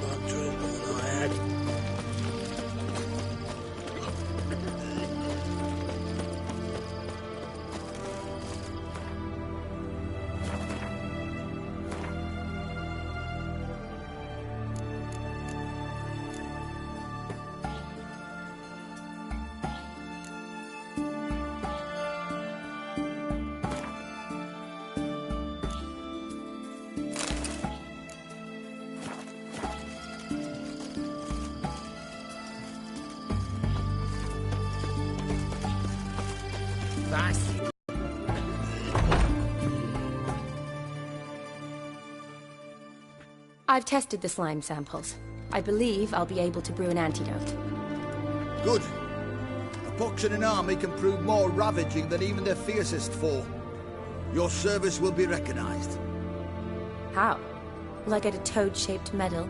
Not drink all I had. I've tested the slime samples. I believe I'll be able to brew an antidote. Good. A pox in an army can prove more ravaging than even their fiercest foe. Your service will be recognized. How? Will I get a toad-shaped medal?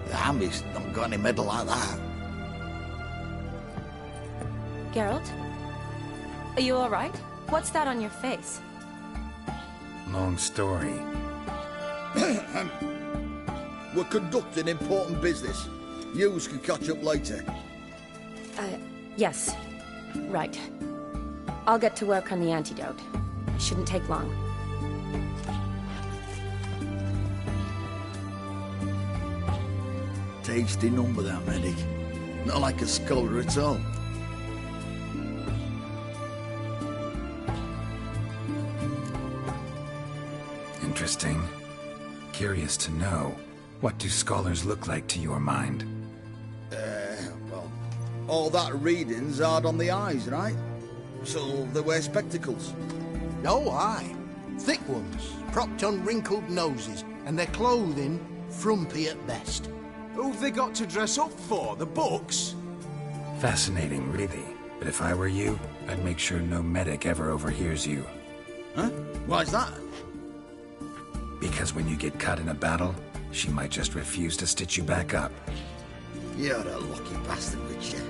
The army's not got any medal like that. Geralt? Are you alright? What's that on your face? Long story. We're conducting important business. Yous can catch up later. Yes. Right. I'll get to work on the antidote. It shouldn't take long. Tasty number, that medic. Not like a scholar at all. Interesting. Curious to know. What do scholars look like to your mind? Well, all that reading's hard on the eyes, right? So they wear spectacles. Oh, aye. Thick ones, propped on wrinkled noses, and their clothing frumpy at best. Who've they got to dress up for? The books? Fascinating, really. But if I were you, I'd make sure no medic ever overhears you. Huh? Why's that? Because when you get cut in a battle, she might just refuse to stitch you back up. You're a lucky bastard, Witcher.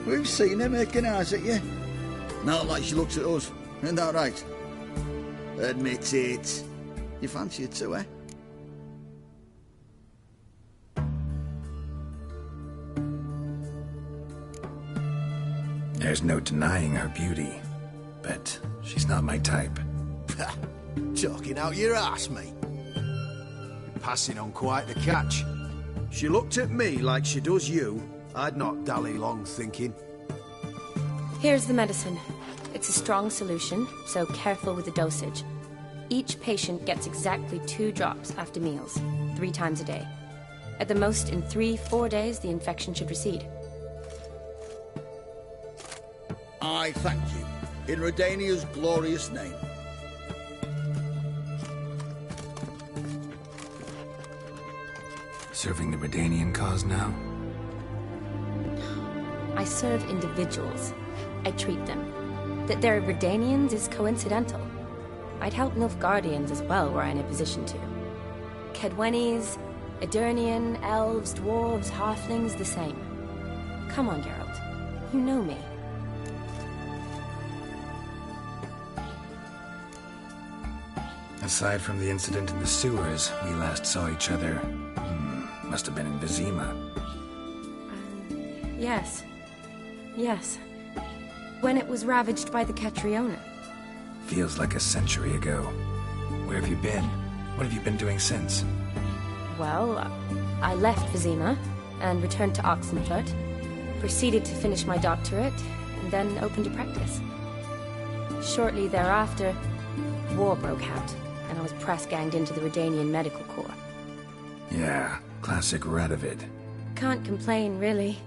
We've seen her making eyes at you. Not like she looks at us. Isn't that right? Admit it. You fancy her too, eh? There's no denying her beauty, but she's not my type. Talking out your ass, mate. Passing on quite the catch. She looked at me like she does you. I'd not dally long thinking. Here's the medicine. It's a strong solution, so careful with the dosage. Each patient gets exactly 2 drops after meals, 3 times a day. At the most, in 3-4 days, the infection should recede. I thank you. In Redania's glorious name. Serving the Redanian cause now? I serve individuals. I treat them. That they're Redanians is coincidental. I'd help Nilfgaardians as well were I in a position to. Kedwenis, Edirnian, elves, dwarves, halflings, the same. Come on, Geralt. You know me. Aside from the incident in the sewers, we last saw each other. Must have been in Vizima. Yes. Yes. When it was ravaged by the Catriona. Feels like a century ago. Where have you been? What have you been doing since? Well, I left Vizima and returned to Oxenfurt. Proceeded to finish my doctorate, and then opened a practice. Shortly thereafter, war broke out, and I was press-ganged into the Redanian Medical Corps. Yeah, classic Radovid. Can't complain, really.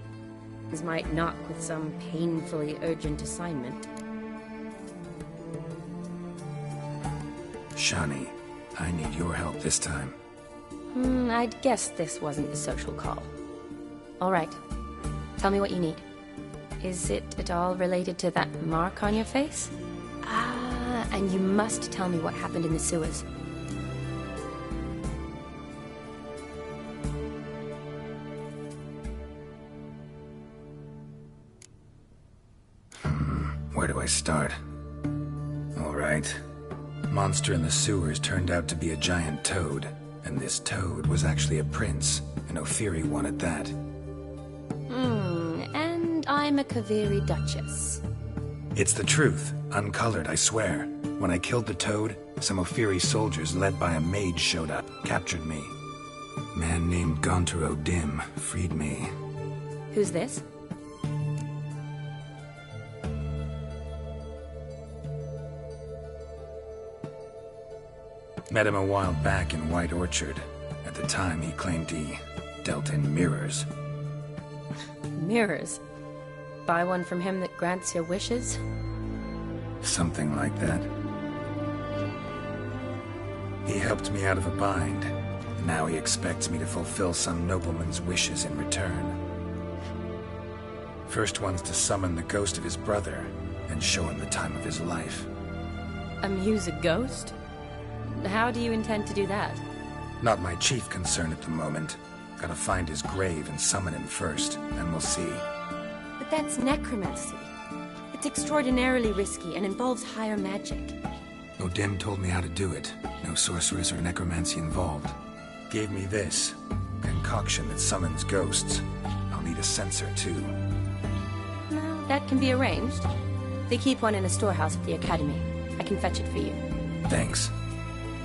This might knock with some painfully urgent assignment. Shani, I need your help this time. I'd guess this wasn't the social call. All right. Tell me what you need. Is it at all related to that mark on your face? Ah, and you must tell me what happened in the sewers. Where do I start? All right. Monster in the sewers turned out to be a giant toad, and this toad was actually a prince, an Ophiri one at that. And I'm a Kaviri Duchess. It's the truth, uncolored, I swear. When I killed the toad, some Ophiri soldiers led by a mage showed up, captured me. A man named Gontaro Dim freed me. Who's this? Met him a while back in White Orchard. At the time, he claimed he dealt in mirrors. Mirrors. Buy one from him that grants your wishes? Something like that. He helped me out of a bind. Now he expects me to fulfill some nobleman's wishes in return. First one's to summon the ghost of his brother and show him the time of his life. Amuse a ghost? How do you intend to do that? Not my chief concern at the moment. Gotta find his grave and summon him first, then we'll see. But that's necromancy. It's extraordinarily risky and involves higher magic. Odin told me how to do it. No sorceress or necromancy involved. Gave me this. Concoction that summons ghosts. I'll need a censer, too. No, that can be arranged. They keep one in a storehouse at the academy. I can fetch it for you. Thanks.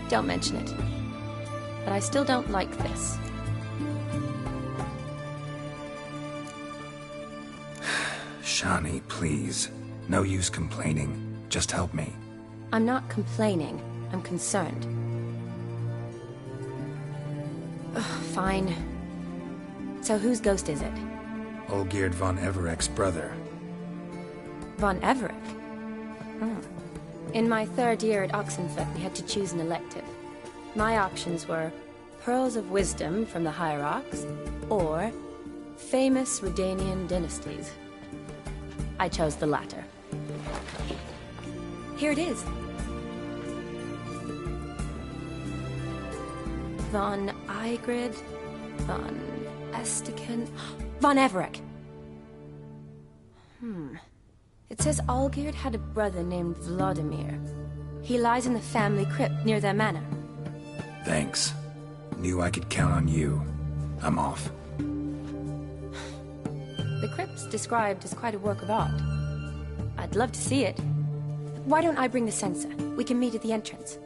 Don't mention it. But I still don't like this. Shani, please. No use complaining. Just help me. I'm not complaining. I'm concerned. Ugh, fine. So whose ghost is it? Olgierd von Everek's brother. Von Everek? In my third year at Oxenfurt, we had to choose an elective. My options were Pearls of Wisdom from the Hierarchs, or Famous Redanian Dynasties. I chose the latter. Here it is. Von Igrid, Von Estiken, Von Everek. It says Olgierd had a brother named Vladimir. He lies in the family crypt near their manor. Thanks. Knew I could count on you. I'm off. The crypt's described as quite a work of art. I'd love to see it. Why don't I bring the censer? We can meet at the entrance.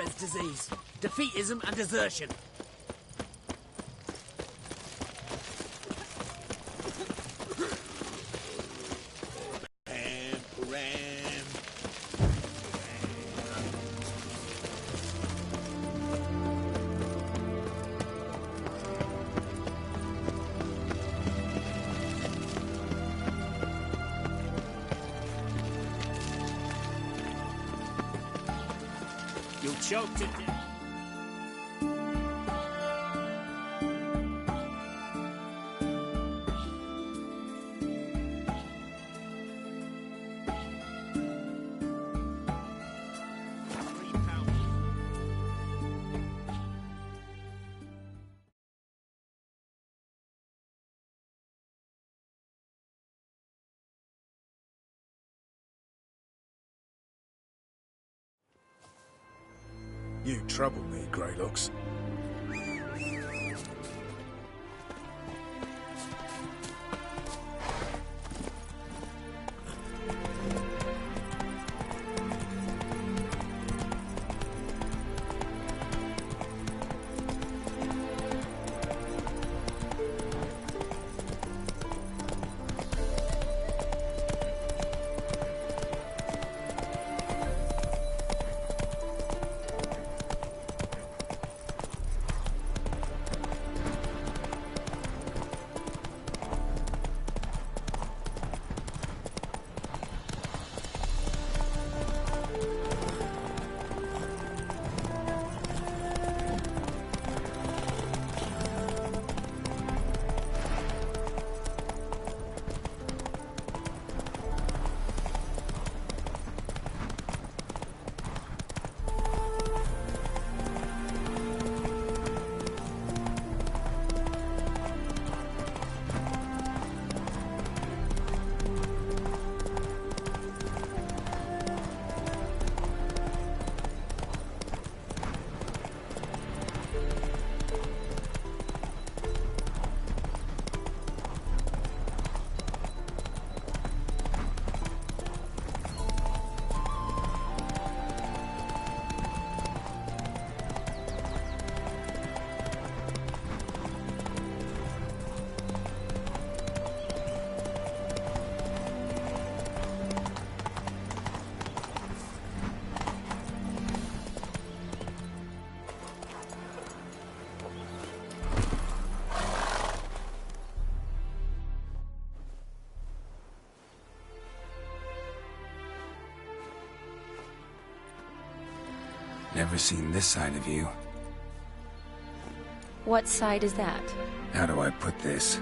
spreads disease. Defeatism and desertion. You'll choke to death. You trouble me, Greylocks. Never seen this side of you. What side is that? How do I put this?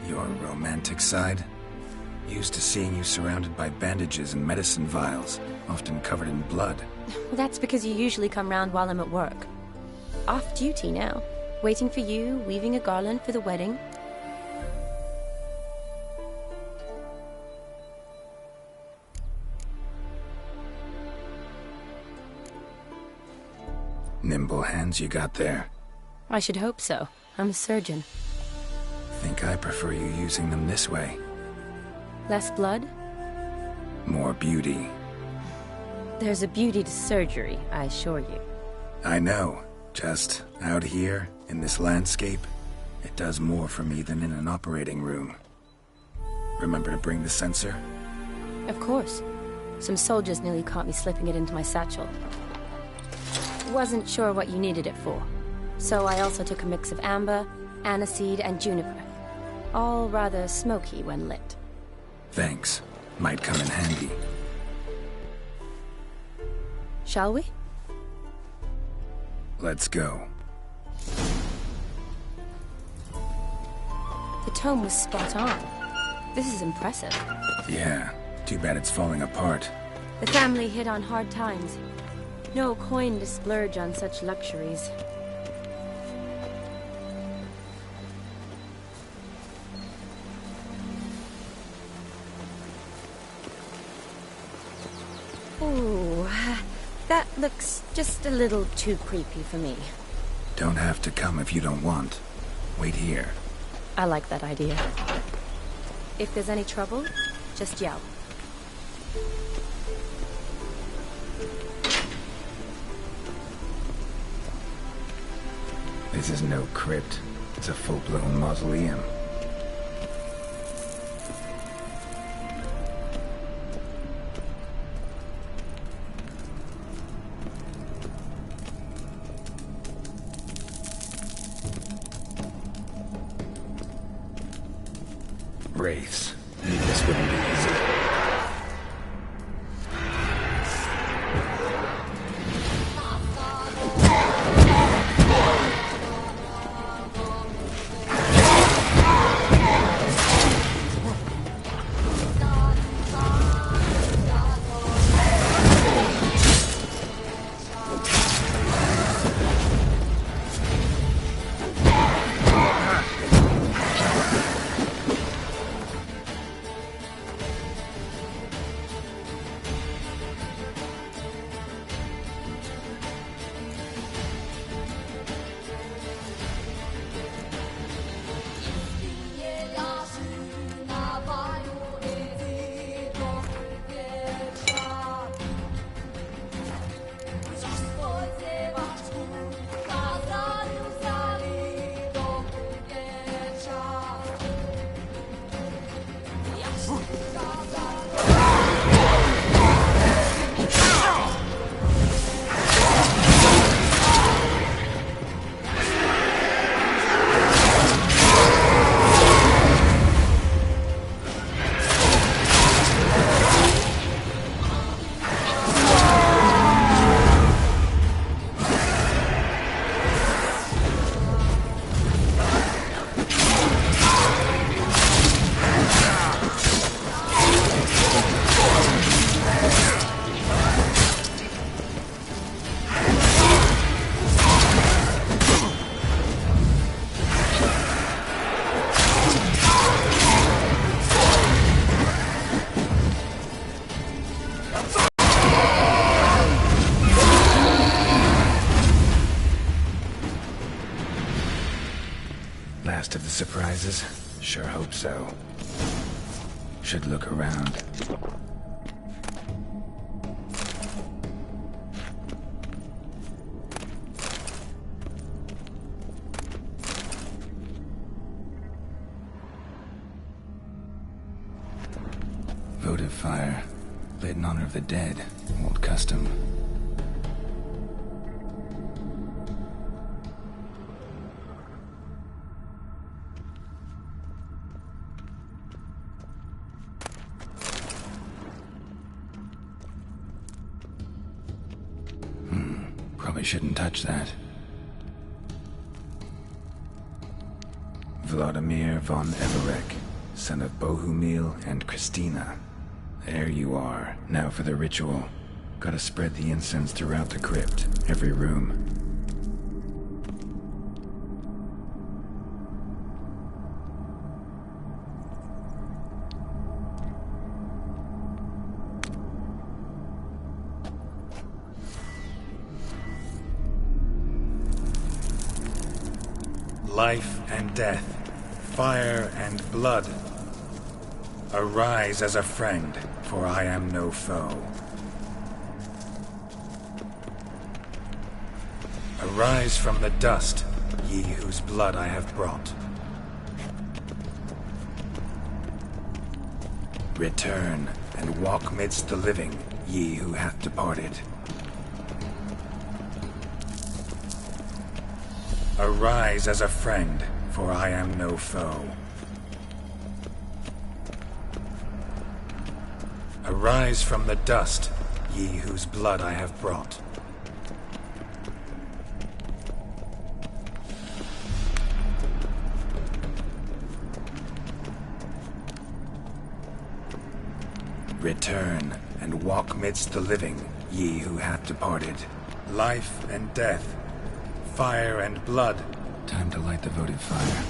Your romantic side? Used to seeing you surrounded by bandages and medicine vials, often covered in blood. Well, that's because you usually come round while I'm at work. Off duty now. Waiting for you, weaving a garland for the wedding. Nimble hands you got there. I should hope so. I'm a surgeon. Think I prefer you using them this way. Less blood? More beauty. There's a beauty to surgery, I assure you. I know. Just out here, in this landscape, it does more for me than in an operating room. Remember to bring the sensor? Of course. Some soldiers nearly caught me slipping it into my satchel. Wasn't sure what you needed it for. So I also took a mix of amber, aniseed, and juniper. All rather smoky when lit. Thanks. Might come in handy. Shall we? Let's go. The tome was spot on. This is impressive. Yeah, too bad it's falling apart. The family hit on hard times. No coin to splurge on such luxuries. Ooh, that looks just a little too creepy for me. Don't have to come if you don't want. Wait here. I like that idea. If there's any trouble, just yell. This is no crypt. It's a full-blown mausoleum. Wraiths. Knew this wouldn't be easy. Last of the surprises? Sure hope so. Should look around. Votive fire. Lit in honor of the dead. Old custom. Probably shouldn't touch that. Vladimir von Everek, son of Bohumil and Christina. There you are. Now for the ritual. Gotta spread the incense throughout the crypt, every room. Life and death, fire and blood. Arise as a friend, for I am no foe. Arise from the dust, ye whose blood I have brought. Return and walk midst the living, ye who hath departed. Arise as a friend, for I am no foe. Arise from the dust, ye whose blood I have brought. Return and walk midst the living, ye who hath departed. Life and death, fire and blood. Time to light the votive fire.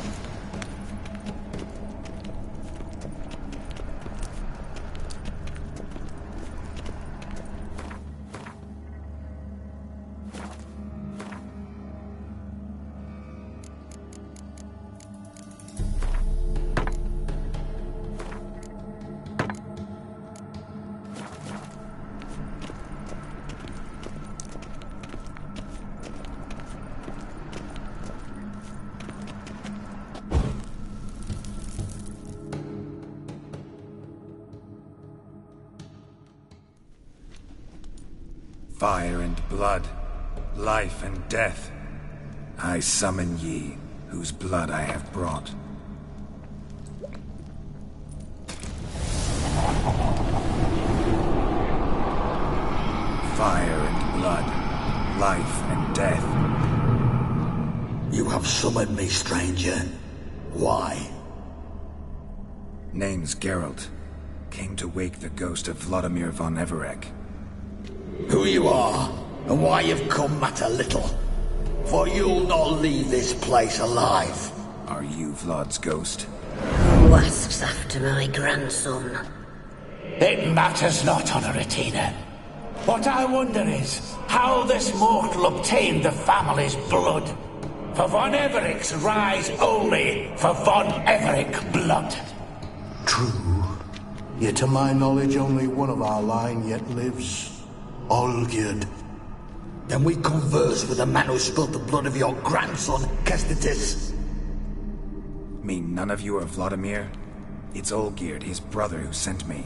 Fire and blood, life and death. I summon ye, whose blood I have brought. Fire and blood, life and death. You have summoned me, stranger. Why? Name's Geralt. Came to wake the ghost of Vladimir von Everec. Who you are, and why you've come matter little. For you'll not leave this place alive. Are you Vlad's ghost? Who asks after my grandson? It matters not, Honoratina. What I wonder is how this mortal obtained the family's blood. For von Everec's rise only for von Everec blood. True. Yet to my knowledge, only one of our line yet lives. Olgierd. Then we converse with the man who spilled the blood of your grandson, Kestetis. Mean none of you are Vladimir? It's Olgierd, his brother, who sent me.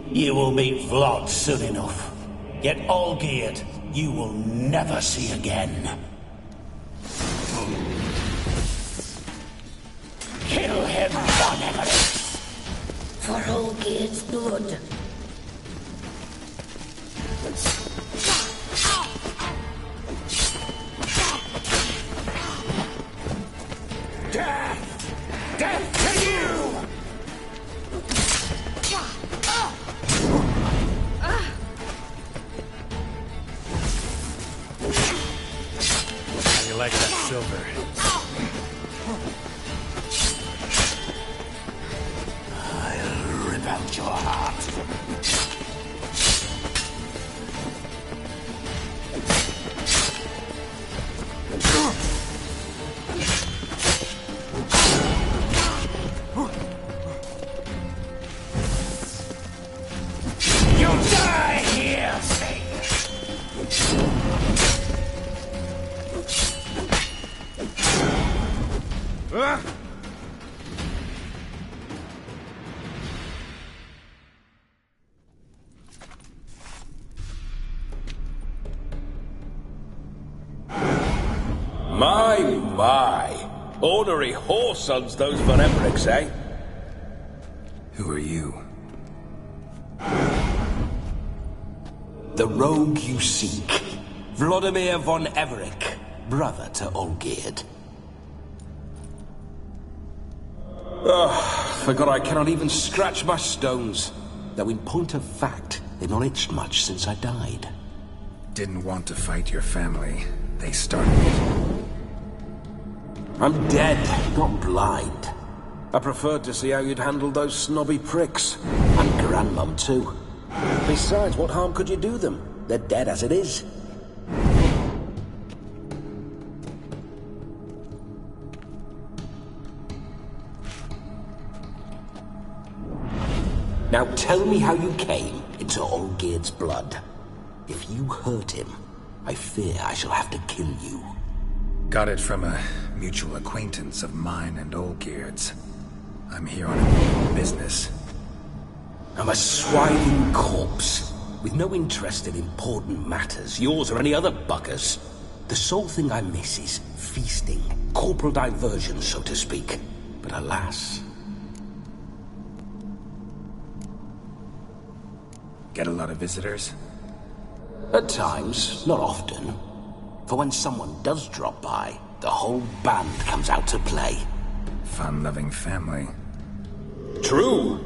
You will meet Vlad soon enough. Yet Olgierd, you will never see again. Kill him, von Everec! For Olgierd's blood. Death! Death to you! How you like that silver? I'll rip out your heart. You'll die here, My. Ornery whoresons those von Everecs, eh? Who are you? The rogue you seek. Vladimir von Everec, brother to Olgierd. Forgot I cannot even scratch my stones. Though in point of fact, they've not itched much since I died. Didn't want to fight your family. They started it. I'm dead, not blind. I preferred to see how you'd handled those snobby pricks. And Grandmum, too. Besides, what harm could you do them? They're dead as it is. Now tell me how you came into Olgierd's blood. If you hurt him, I fear I shall have to kill you. Got it from a mutual acquaintance of mine and Olgierd's. I'm here on business. I'm a swiding corpse, with no interest in important matters, yours or any other buggers. The sole thing I miss is feasting, corporal diversion, so to speak. But alas... Get a lot of visitors? At times, not often. For when someone does drop by, the whole band comes out to play. Fun-loving family. True.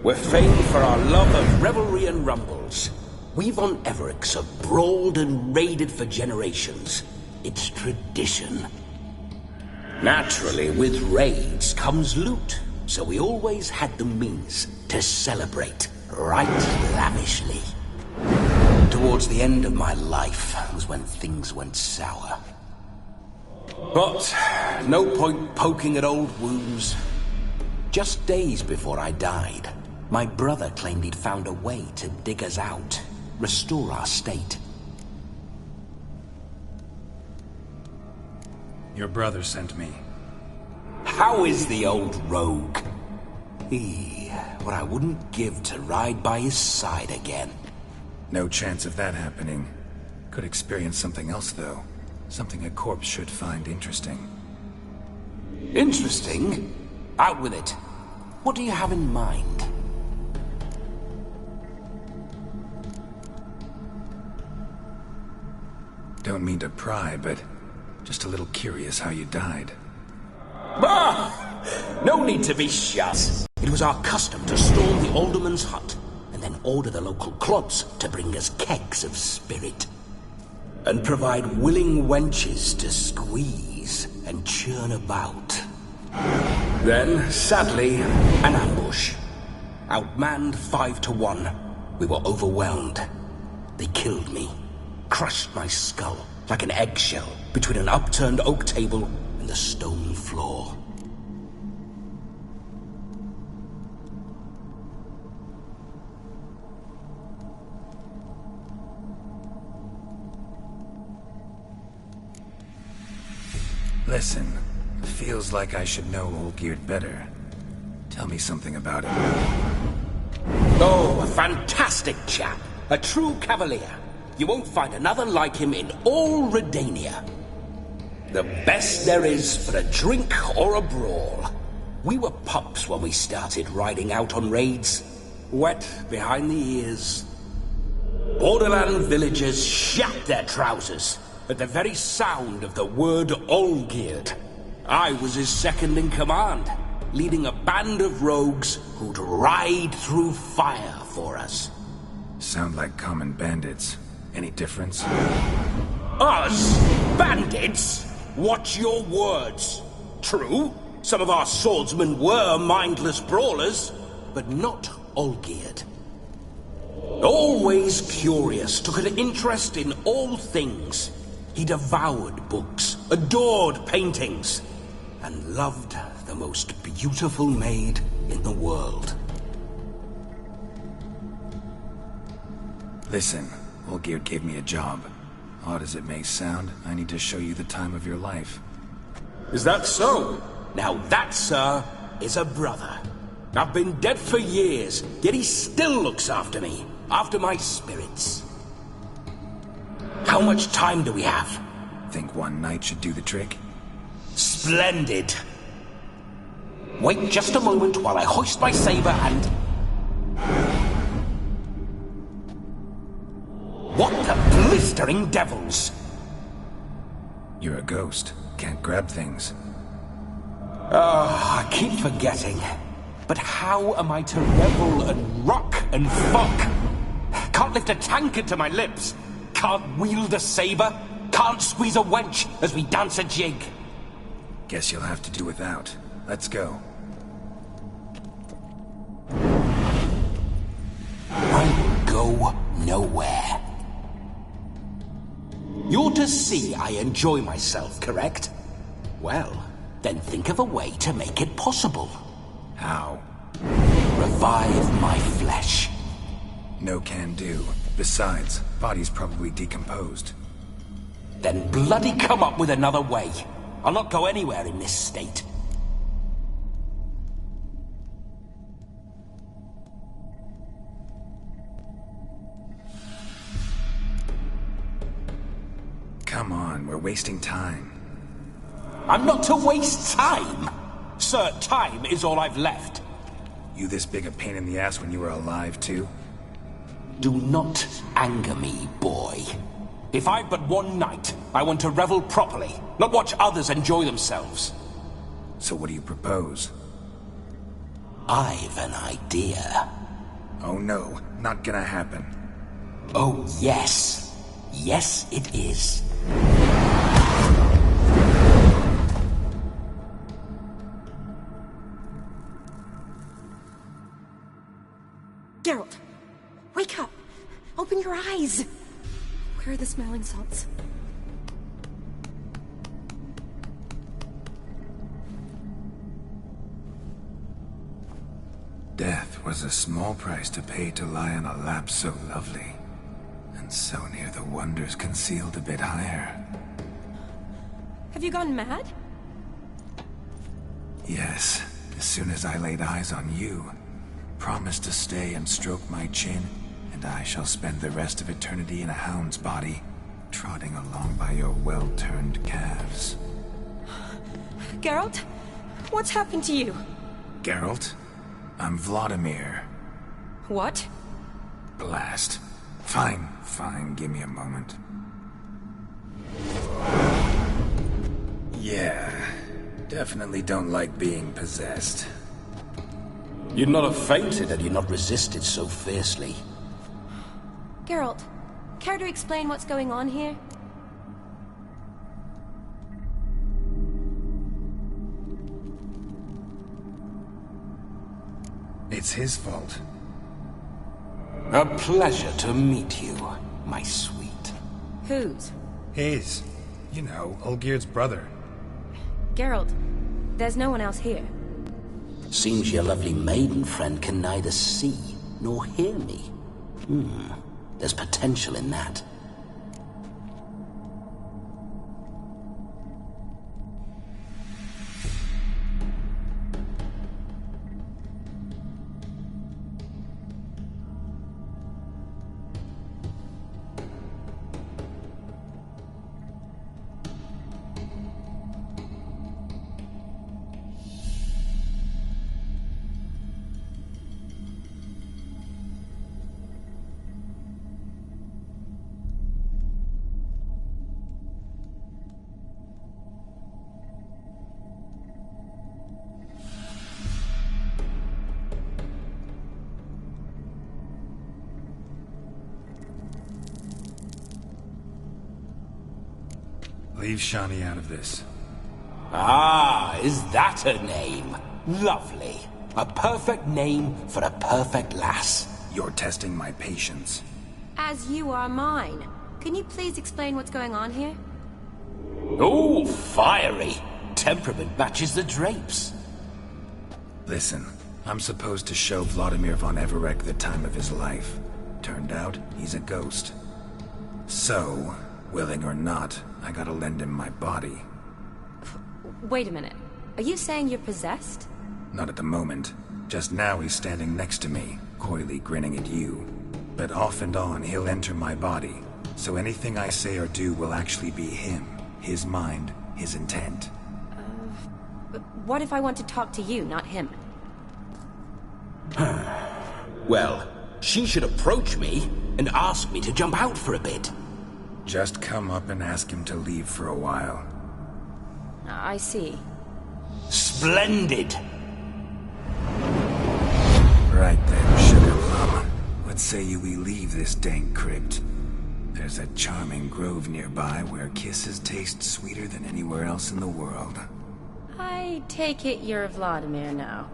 We're famed for our love of revelry and rumbles. We von Everecs have brawled and raided for generations. It's tradition. Naturally, with raids comes loot, so we always had the means to celebrate right lavishly. Towards the end of my life was when things went sour. But no point poking at old wounds. Just days before I died, my brother claimed he'd found a way to dig us out, restore our state. Your brother sent me. How is the old rogue? What I wouldn't give to ride by his side again. No chance of that happening. Could experience something else, though. Something a corpse should find interesting. Interesting? Out with it. What do you have in mind? Don't mean to pry, but just a little curious how you died. No need to be shy. It was our custom to storm the alderman's hut, and then order the local clubs to bring us kegs of spirit. And provide willing wenches to squeeze and churn about. Then, sadly, an ambush. Outmanned 5-1. We were overwhelmed. They killed me. Crushed my skull like an eggshell between an upturned oak table and the stone floor. Listen, feels like I should know Olgierd better. Tell me something about him. Oh, a fantastic chap. A true cavalier. You won't find another like him in all Redania. The best there is for a drink or a brawl. We were pups when we started riding out on raids. Wet behind the ears. Borderland villagers shat their trousers at the very sound of the word Olgierd. I was his second in command, leading a band of rogues who'd ride through fire for us. Sound like common bandits. Any difference? Us? Bandits? Watch your words. True, some of our swordsmen were mindless brawlers, but not Olgierd. Always curious, took an interest in all things. He devoured books, adored paintings, and loved the most beautiful maid in the world. Listen, Olgierd gave me a job. Odd as it may sound, I need to show you the time of your life. Is that so? Now that, sir, is a brother. I've been dead for years, yet he still looks after me, after my spirits. How much time do we have? Think one night should do the trick? Splendid. Wait just a moment while I hoist my saber and... What the blistering devils? You're a ghost. Can't grab things. I keep forgetting. But how am I to revel and rock and fuck? Can't lift a tankard to my lips. Can't wield a saber. Can't squeeze a wench as we dance a jig. Guess you'll have to do without. Let's go. I will go nowhere. You're to see I enjoy myself, correct? Well, then think of a way to make it possible. How? Revive my flesh. No can do. Besides, body's probably decomposed. Then bloody come up with another way. I'll not go anywhere in this state. Come on, we're wasting time. I'm not to waste time. Sir, time is all I've left. You this big a pain in the ass when you were alive, too? Do not anger me, boy. If I've but one night, I want to revel properly, not watch others enjoy themselves. So what do you propose? I've an idea. Oh no, not gonna happen. Oh yes. Yes, it is. Geralt, wake up! Open your eyes! Where are the smelling salts? Death was a small price to pay to lie on a lap so lovely, and so near the wonders concealed a bit higher. Have you gone mad? Yes, as soon as I laid eyes on you, promised to stay and stroke my chin, and I shall spend the rest of eternity in a hound's body, trotting along by your well-turned calves. Geralt? What's happened to you? Geralt? I'm Vladimir. What? Blast. Fine, give me a moment. Yeah, definitely don't like being possessed. You'd not have fainted had you not resisted so fiercely. Geralt, care to explain what's going on here? It's his fault. A pleasure to meet you, my sweet. Whose? His. You know, Olgerd's brother. Geralt, there's no one else here. Seems your lovely maiden friend can neither see nor hear me. There's potential in that. Leave Shani out of this. Ah, is that her name? Lovely. A perfect name for a perfect lass. You're testing my patience. As you are mine. Can you please explain what's going on here? Oh, fiery. Temperament matches the drapes. Listen, I'm supposed to show Vladimir von Everec the time of his life. Turned out, he's a ghost. So, willing or not, I gotta lend him my body. Wait a minute. Are you saying you're possessed? Not at the moment. Just now he's standing next to me, coyly grinning at you. But off and on, he'll enter my body. So anything I say or do will actually be him. His mind, his intent. What if I want to talk to you, not him? Well, she should approach me and ask me to jump out for a bit. Just come up and ask him to leave for a while. I see. Splendid! Right then, Sugar Plum. What say you we leave this dank crypt? There's a charming grove nearby where kisses taste sweeter than anywhere else in the world. I take it you're Vladimir now.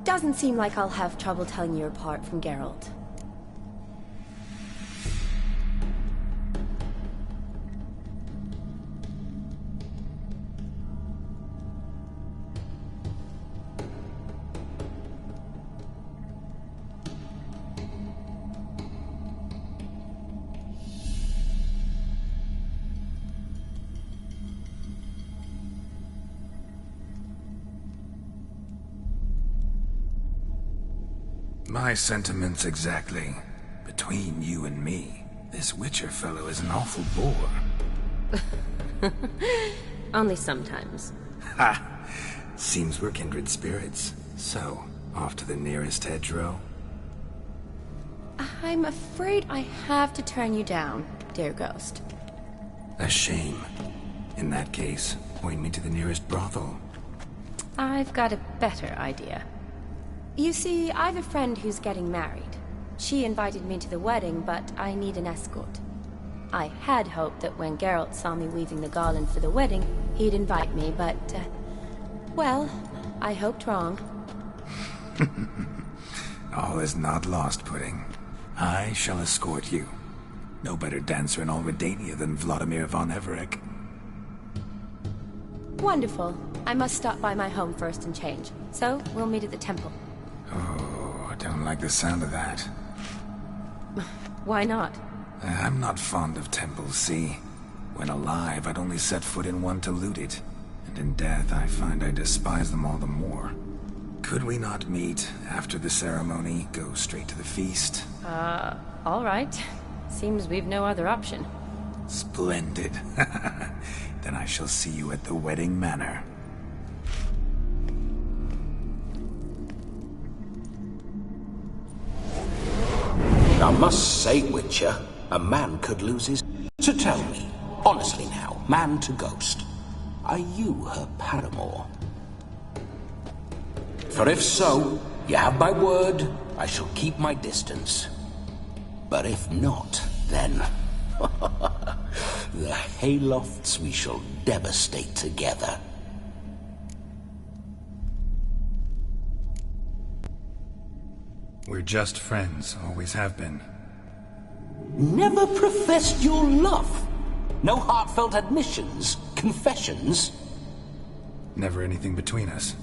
Doesn't seem like I'll have trouble telling you apart from Geralt. My sentiments exactly. Between you and me, this Witcher fellow is an awful bore. Only sometimes. Ha! Seems we're kindred spirits. So, off to the nearest hedgerow? I'm afraid I have to turn you down, dear ghost. A shame. In that case, point me to the nearest brothel. I've got a better idea. You see, I've a friend who's getting married. She invited me to the wedding, but I need an escort. I had hoped that when Geralt saw me weaving the garland for the wedding, he'd invite me, but, well, I hoped wrong. All is not lost, Pudding. I shall escort you. No better dancer in all Redania than Vladimir von Everec. Wonderful. I must stop by my home first and change, so we'll meet at the temple. Oh, I don't like the sound of that. Why not? I'm not fond of temples, see? When alive, I'd only set foot in one to loot it. And in death, I find I despise them all the more. Could we not meet after the ceremony, go straight to the feast? All right. Seems we've no other option. Splendid. Then I shall see you at the wedding manor. I must say, Witcher, a man could lose his... So tell me, honestly now, man to ghost, are you her paramour? For if so, you have my word, I shall keep my distance. But if not, then... the Haylofts we shall devastate together. We're just friends, always have been. Never professed your love? No heartfelt admissions, confessions? Never anything between us.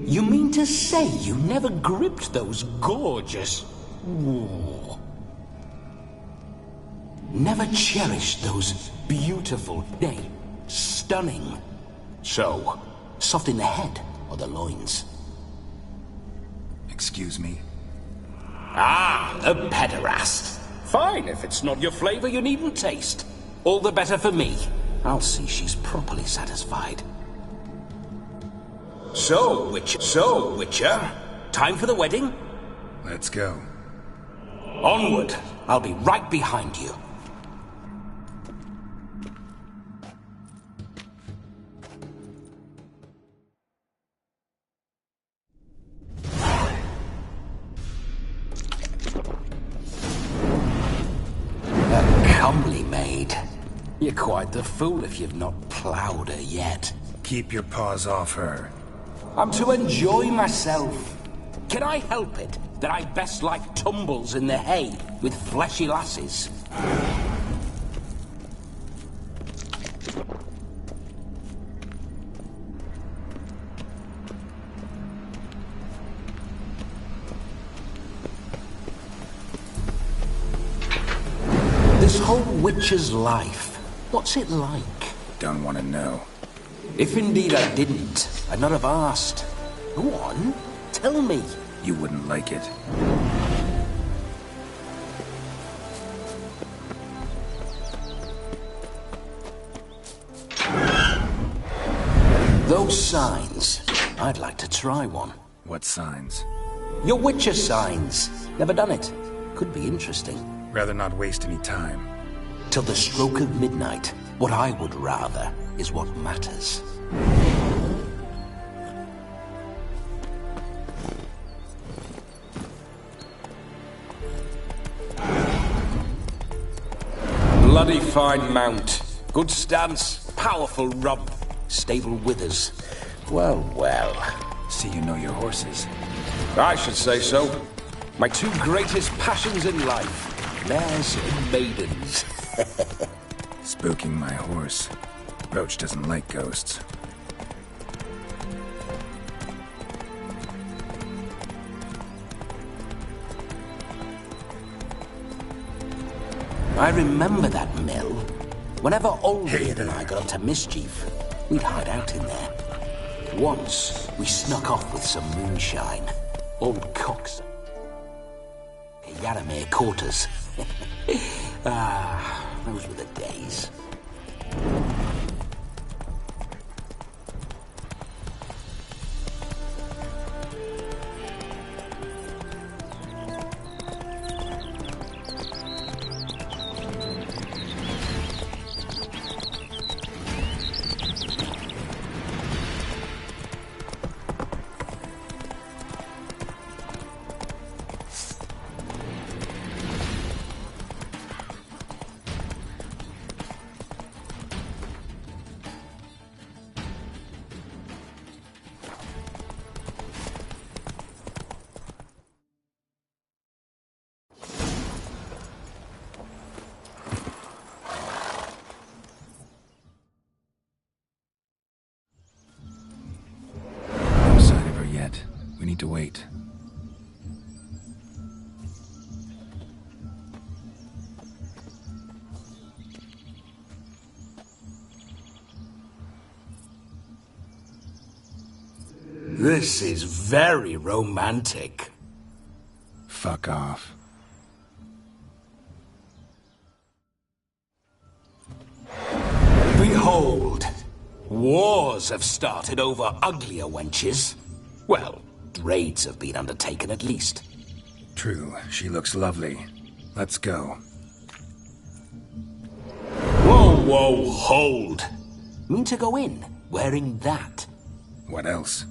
You mean to say you never gripped those gorgeous... Ooh. Never cherished those beautiful, nay, stunning... So, soft in the head or the loins? Excuse me? Ah, a pederast. Fine, if it's not your flavor, you needn't taste. All the better for me. I'll see she's properly satisfied. So, Witcher, time for the wedding? Let's go. Onward. I'll be right behind you. Comely maid. You're quite the fool if you've not ploughed her yet. Keep your paws off her. I'm to enjoy myself. Can I help it that I best like tumbles in the hay with fleshy lasses? This whole Witcher's life, what's it like? Don't want to know. If indeed I didn't, I'd not have asked. Go on, tell me. You wouldn't like it. Those signs, I'd like to try one. What signs? Your Witcher signs. Never done it. Could be interesting. Rather not waste any time. Till the stroke of midnight, what I would rather is what matters. Bloody fine mount. Good stance, powerful rump, stable withers. Well, well. See you know your horses. I should say so. My two greatest passions in life, mares and maidens. Spooking my horse. Roach doesn't like ghosts. I remember that mill. Whenever Olgierd and I got up to mischief, we'd hide out in there. Once, we snuck off with some moonshine. Old cocks. Yaramir quarters. Those were the days. We need to wait. This is very romantic. Fuck off. Behold! Wars have started over uglier wenches. Well, raids have been undertaken at least. True, she looks lovely. Let's go. Whoa, whoa, hold! Mean to go in, wearing that? What else?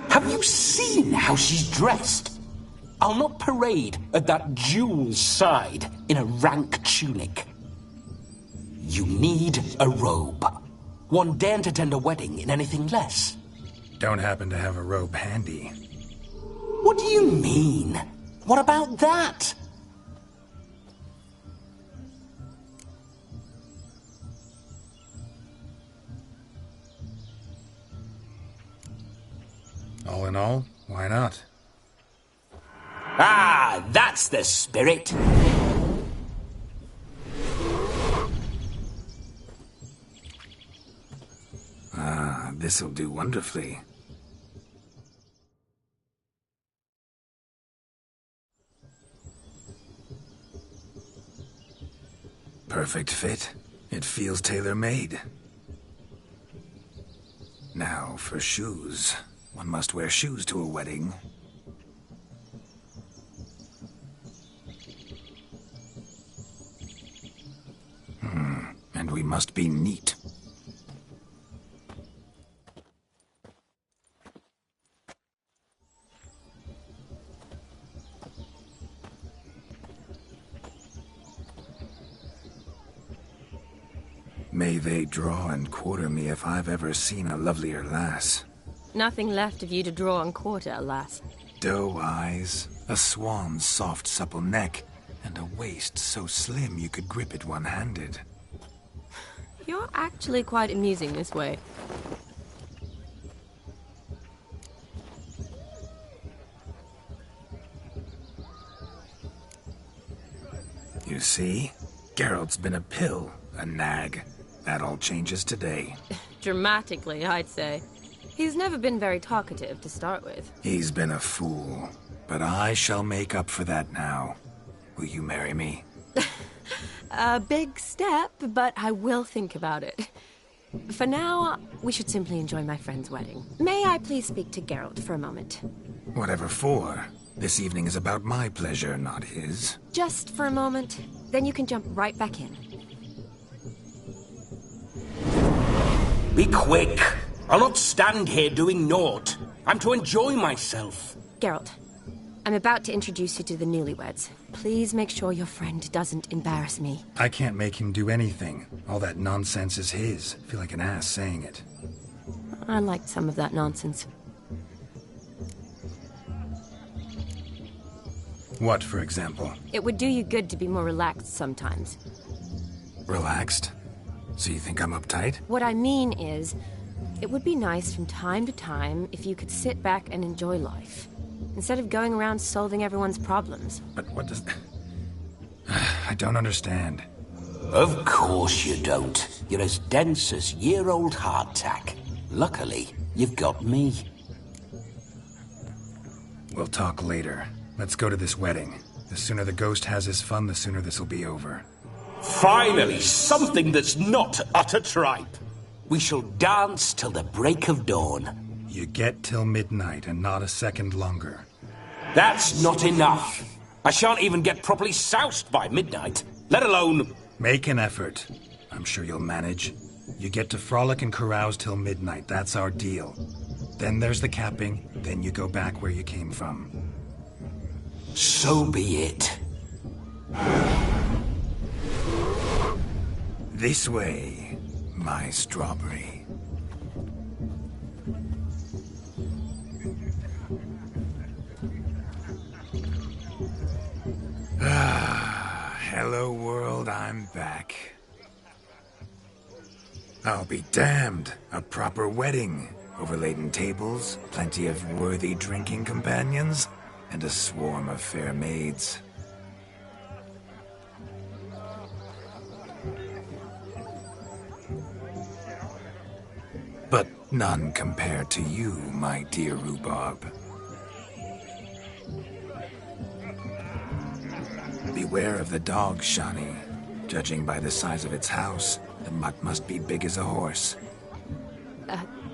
Have you seen how she's dressed? I'll not parade at that jewel's side in a rank tunic. You need a robe. One daren't attend a wedding in anything less. Don't happen to have a robe handy. What do you mean? What about that? All in all, why not? Ah, that's the spirit. Ah, this'll do wonderfully. Perfect fit. It feels tailor-made. Now for shoes. One must wear shoes to a wedding. And we must be neat. May they draw and quarter me if I've ever seen a lovelier lass. Nothing left of you to draw and quarter, alas. Doe eyes, a swan's soft supple neck, and a waist so slim you could grip it one-handed. You're actually quite amusing this way. You see? Geralt's been a pill, a nag. That all changes today. Dramatically, I'd say. He's never been very talkative to start with. He's been a fool, but I shall make up for that now. Will you marry me? A big step, but I will think about it. For now, we should simply enjoy my friend's wedding. May I please speak to Geralt for a moment? Whatever for. This evening is about my pleasure, not his. Just for a moment, then you can jump right back in. Be quick! I'll not stand here doing naught. I'm to enjoy myself. Geralt, I'm about to introduce you to the newlyweds. Please make sure your friend doesn't embarrass me. I can't make him do anything. All that nonsense is his. I feel like an ass saying it. I liked some of that nonsense. What, for example? It would do you good to be more relaxed sometimes. Relaxed? So you think I'm uptight? What I mean is, it would be nice from time to time if you could sit back and enjoy life, instead of going around solving everyone's problems. But what does... I don't understand. Of course you don't. You're as dense as year-old hardtack. Luckily, you've got me. We'll talk later. Let's go to this wedding. The sooner the ghost has his fun, the sooner this'll be over. Finally, something that's not utter tripe. We shall dance till the break of dawn. You get till midnight and not a second longer. That's not enough. I shan't even get properly soused by midnight, let alone... Make an effort. I'm sure you'll manage. You get to frolic and carouse till midnight. That's our deal. Then there's the capping, then you go back where you came from. So be it. This way, my strawberry. Ah, hello world, I'm back. I'll be damned. A proper wedding. Overladen tables, plenty of worthy drinking companions, and a swarm of fair maids. But none compared to you, my dear rhubarb. Beware of the dog, Shani. Judging by the size of its house, the The mutt must be big as a horse.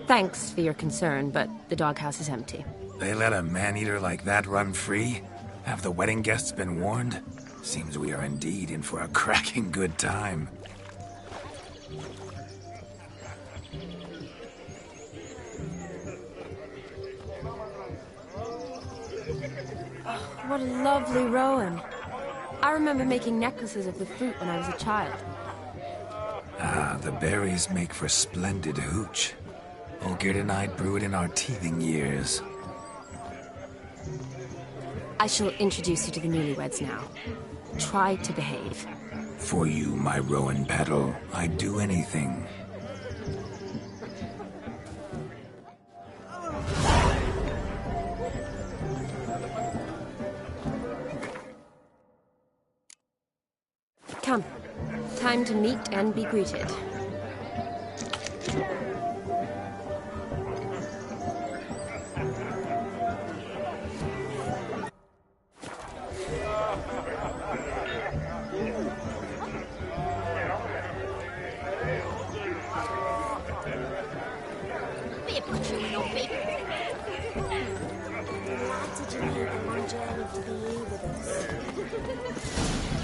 Thanks for your concern, but the doghouse is empty. They let a man-eater like that run free? Have the wedding guests been warned? Seems we are indeed in for a cracking good time. What a lovely rowan. I remember making necklaces of the fruit when I was a child. Ah, the berries make for splendid hooch. Olgerd and I brewed in our teething years. I shall introduce you to the newlyweds now. Try to behave. For you, my rowan petal, I'd do anything. Come. Time to meet and be greeted.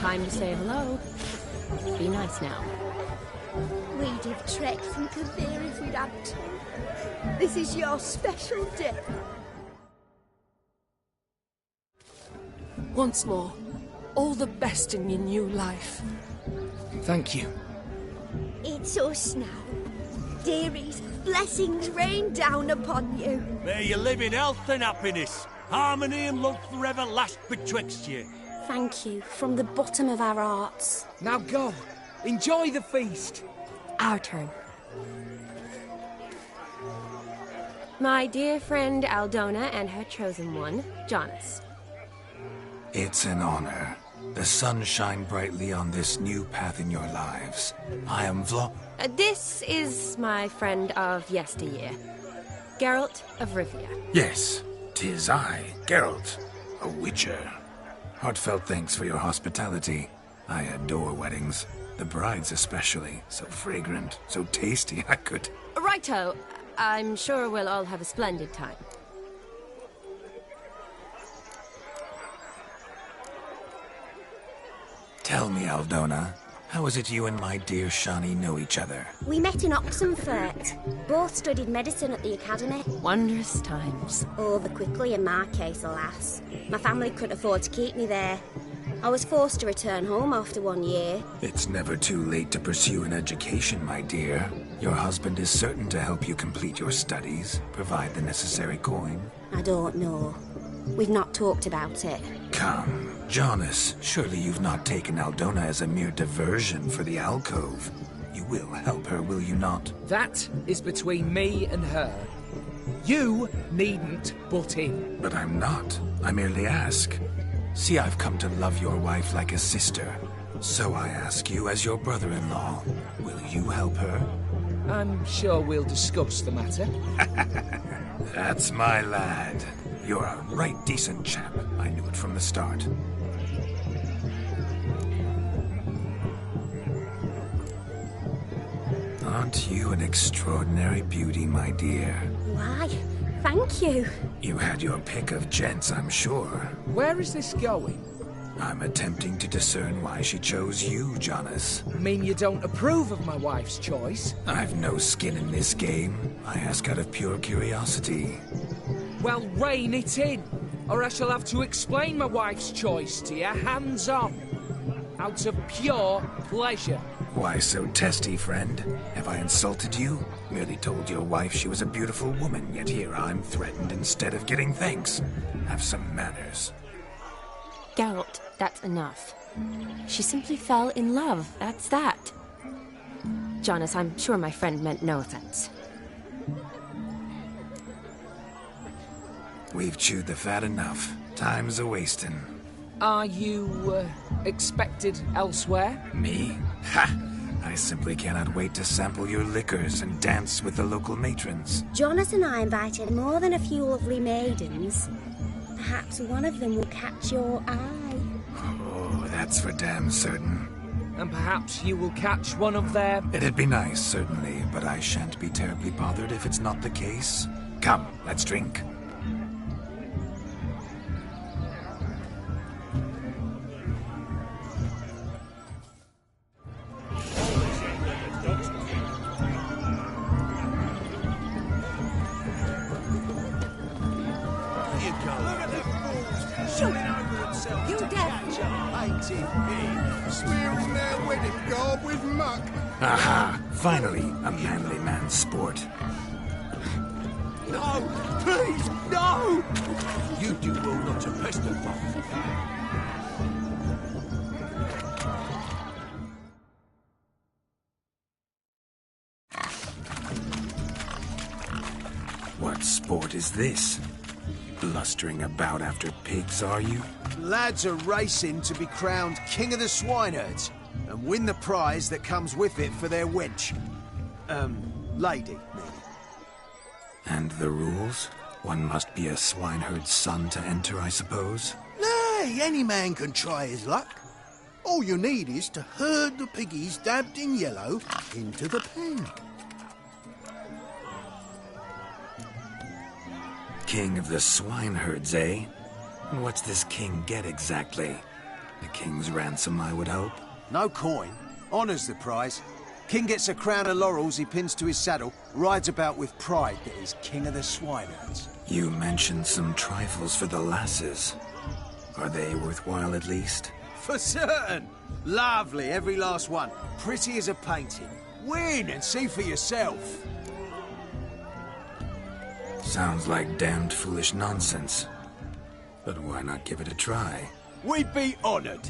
Time to say hello. Be nice now. We'd have trekked from Kavir if we'd had to. This is your special day. Once more, all the best in your new life. Thank you. It's us now. Dearies, blessings rain down upon you. May you live in health and happiness. Harmony and love forever last betwixt you. Thank you from the bottom of our hearts. Now go. Enjoy the feast. Our turn. My dear friend Aldona and her chosen one, Jonas. It's an honor. The sun shine brightly on this new path in your lives. I am This is my friend of yesteryear, Geralt of Rivia. Yes, 'tis I, Geralt, a witcher. Heartfelt thanks for your hospitality. I adore weddings. The brides especially. So fragrant, so tasty, I could... Righto. I'm sure we'll all have a splendid time. Tell me, Aldona, how is it you and my dear Shani know each other? We met in Oxenfurt. Both studied medicine at the academy. Wondrous times. Over quickly in my case, alas. My family couldn't afford to keep me there. I was forced to return home after 1 year. It's never too late to pursue an education, my dear. Your husband is certain to help you complete your studies, provide the necessary coin. I don't know. We've not talked about it. Come, Jonas, surely you've not taken Aldona as a mere diversion for the alcove. You will help her, will you not? That is between me and her. You needn't butt in. But I'm not. I merely ask. See, I've come to love your wife like a sister. So I ask you, as your brother-in-law, will you help her? I'm sure we'll discuss the matter. That's my lad. You're a right decent chap. I knew it from the start. Aren't you an extraordinary beauty, my dear? Why, thank you. You had your pick of gents, I'm sure. Where is this going? I'm attempting to discern why she chose you, Jonas. Mean you don't approve of my wife's choice? I've no skin in this game. I ask out of pure curiosity. Well, rein it in, or I shall have to explain my wife's choice to you hands-on. Out of pure pleasure. Why so testy, friend? Have I insulted you? Merely told your wife she was a beautiful woman, yet here I'm threatened instead of getting thanks. Have some manners. Geralt, that's enough. She simply fell in love, that's that. Jonas, I'm sure my friend meant no offense. We've chewed the fat enough. Time's a-wasting. Are you, expected elsewhere? Me? Ha! I simply cannot wait to sample your liquors and dance with the local matrons. Jonas and I invited more than a few lovely maidens. Perhaps one of them will catch your eye. Oh, that's for damn certain. and perhaps you will catch one of their... It'd be nice, certainly, but I shan't be terribly bothered if it's not the case. Come, let's drink. Smearing their wedding garb with muck. Aha! Finally, a manly man's sport. No! Please, no! You do well not to pester Buff. What sport is this? Blustering about after pigs, are you? Lads are racing to be crowned King of the Swineherds and win the prize that comes with it for their wench. Lady, maybe. And the rules? One must be a swineherd's son to enter, I suppose? Nay, any man can try his luck. All you need is to herd the piggies dabbed in yellow into the pen. King of the swineherds, eh? And what's this king get exactly? The king's ransom, I would hope. No coin. Honours the prize. King gets a crown of laurels he pins to his saddle, rides about with pride that he's King of the Swineherds. You mentioned some trifles for the lasses. Are they worthwhile at least? For certain! Lovely, every last one. Pretty as a painting. Win and see for yourself. Sounds like damned foolish nonsense. But why not give it a try? We'd be honoured.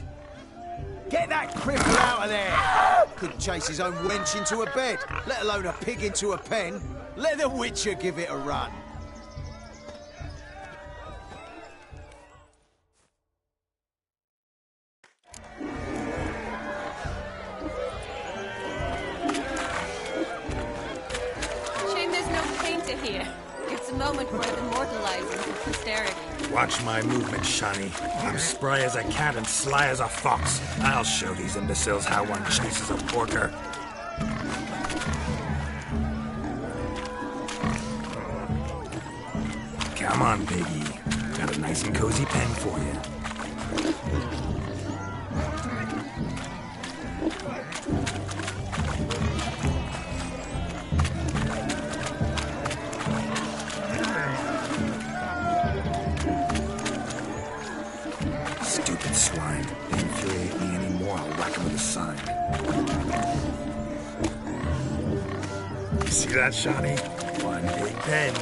Get that cripple out of there! Couldn't chase his own wench into a bed, let alone a pig into a pen. Let the Witcher give it a run. Shame there's no painter here. It's a moment worth immortalizing for posterity. Watch my movement, Shani. I'm spry as a cat and sly as a fox. I'll show these imbeciles how one chases a porker. Come on, Piggy. Got a nice and cozy pen for you. Stupid swine. They infuriate me anymore. I'll whack him with a sign. You see that, Shani? One big pen.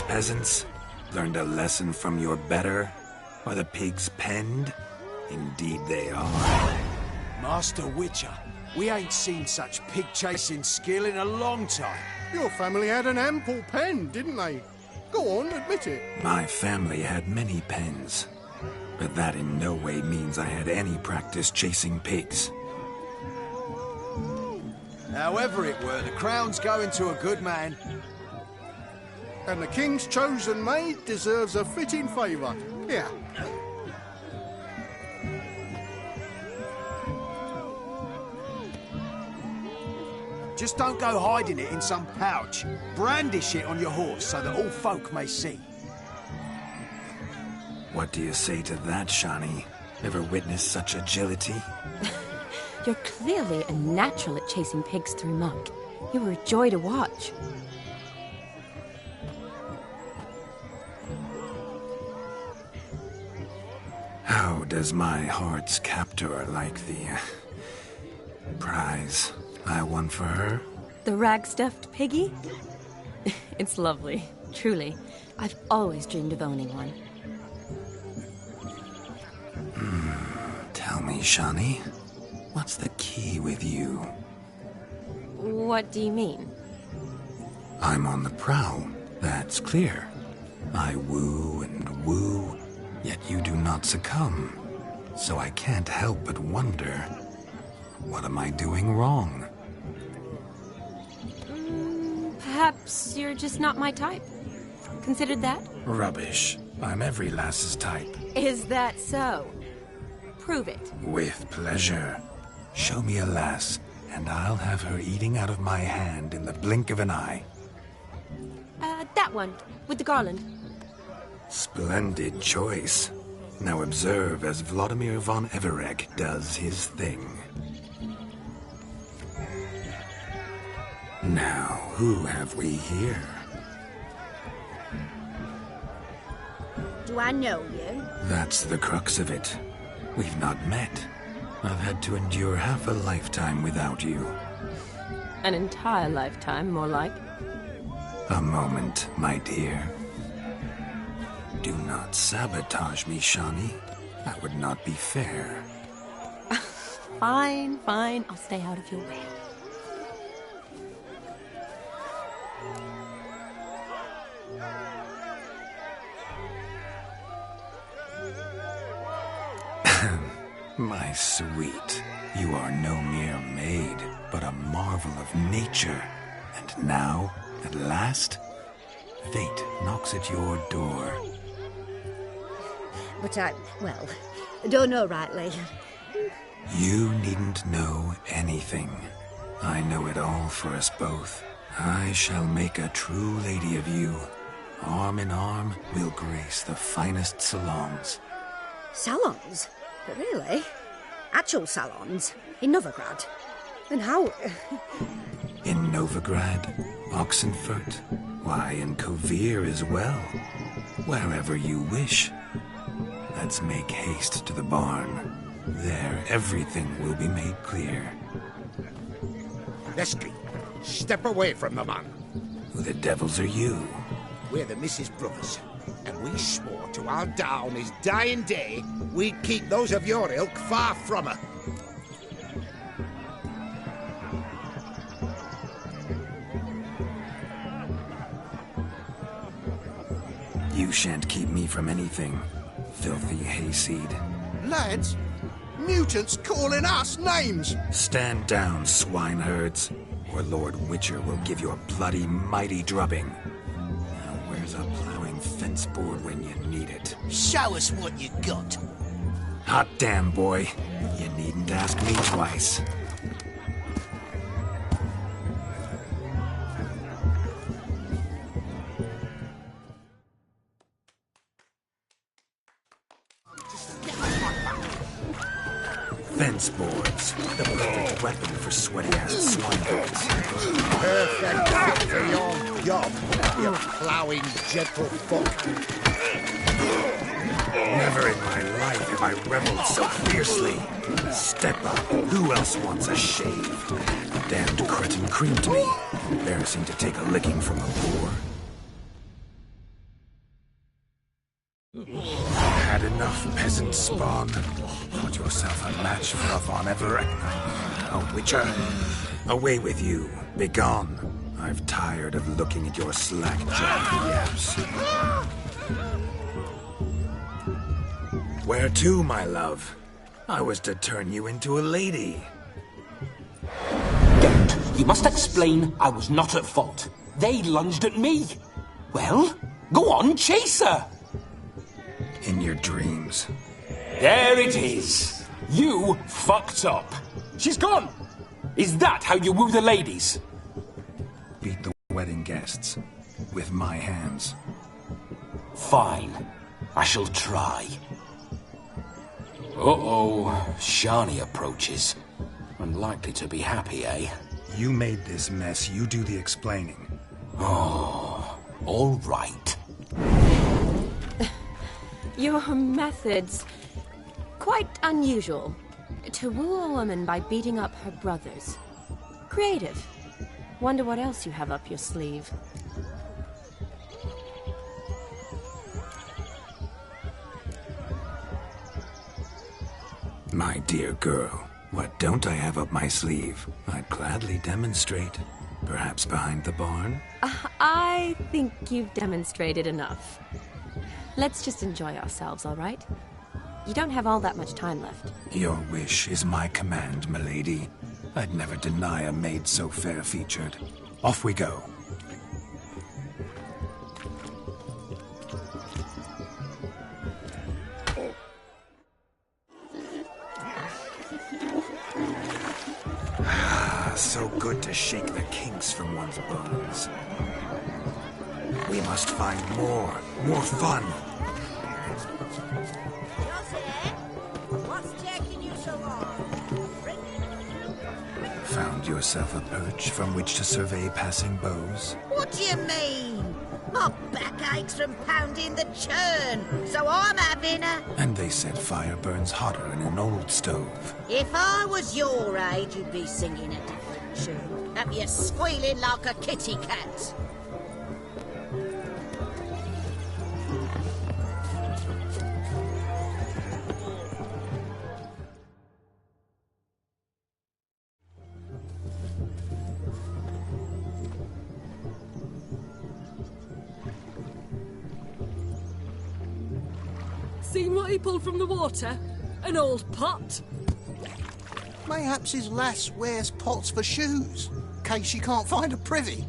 Peasants, learned a lesson from your better? Are the pigs penned? Indeed they are. Master Witcher, we ain't seen such pig-chasing skill in a long time. Your family had an ample pen, didn't they? Go on, admit it. My family had many pens, but that in no way means I had any practice chasing pigs. However it were, the crown's going to a good man. And the king's chosen maid deserves a fitting favour. Here. Just don't go hiding it in some pouch. Brandish it on your horse so that all folk may see. What do you say to that, Shani? Ever witnessed such agility? You're clearly a natural at chasing pigs through muck. You were a joy to watch. How does my heart's captor like the prize I won for her? The rag-stuffed piggy? It's lovely. Truly, I've always dreamed of owning one. Tell me, Shani, what's the key with you? What do you mean? I'm on the prowl, that's clear. I woo and woo, yet you do not succumb. So I can't help but wonder, what am I doing wrong? Perhaps you're just not my type. Considered that? Rubbish. I'm every lass's type. Is that so? Prove it. With pleasure. Show me a lass, and I'll have her eating out of my hand in the blink of an eye. That one, with the garland. Splendid choice. Now observe as Vladimir von Everec does his thing. Now, who have we here? Do I know you? That's the crux of it. We've not met. I've had to endure half a lifetime without you. An entire lifetime, more like. A moment, my dear. Do not sabotage me, Shani. That would not be fair. Fine, fine. I'll stay out of your way. My sweet, you are no mere maid, but a marvel of nature. And now, at last, fate knocks at your door. But well, don't know rightly. You needn't know anything. I know it all for us both. I shall make a true lady of you. Arm in arm, we'll grace the finest salons. Salons? But really? Actual salons? In Novigrad? And how? In Novigrad, Oxenfurt, why, in Kovir as well. Wherever you wish. Let's make haste to the barn. There, everything will be made clear. Lesky, step away from the man. Who the devils are you? We're the Mrs. Brothers, and we swore to our down his dying day we'd keep those of your ilk far from her. You shan't keep me from anything, filthy hayseed. Lads, mutants calling us names! Stand down, swineherds, or Lord Witcher will give you a bloody mighty drubbing. Now where's a plowing fence board when you need it? Show us what you got. Hot damn, boy. You needn't ask me twice. Fence boards, the perfect weapon for sweaty-ass swineherds. Perfect fit for your job, you ploughing gentlefolk. Never in my life have I reveled so fiercely. Step up. Who else wants a shave? Damned cretin creamed me. Embarrassing to take a licking from a boor. Had enough, peasant spawn. Thought yourself a match for a Von Everec. A Witcher. Away with you. Begone. I've tired of looking at your slack-jawed yaps. Where to, my love? I was to turn you into a lady. Geralt, you must explain I was not at fault. They lunged at me. Well, go on, chase her. In your dreams. There it is. You fucked up. She's gone. Is that how you woo the ladies? Beat the wedding guests. With my hands. Fine. I shall try. Uh-oh. Shani approaches. Unlikely to be happy, eh? You made this mess. You do the explaining. Oh, all right. Your methods... quite unusual. To woo a woman by beating up her brothers. Creative. Wonder what else you have up your sleeve. My dear girl, what don't I have up my sleeve? I'd gladly demonstrate. Perhaps behind the barn? I think you've demonstrated enough. Let's just enjoy ourselves, all right? You don't have all that much time left. Your wish is my command, milady. I'd never deny a maid so fair-featured. Off we go. So good to shake the kinks from one's bones. We must find more fun. What's taking you so long? Found yourself a perch from which to survey passing beaux? What do you mean? My back aches from pounding the churn, so I'm having a... And they said fire burns hotter in an old stove. If I was your age, you'd be singing a different tune. Have you squealing like a kitty cat? Seen what he pulled from the water? An old pot. Mayhaps his lass wears pots for shoes, in case she can't find a privy.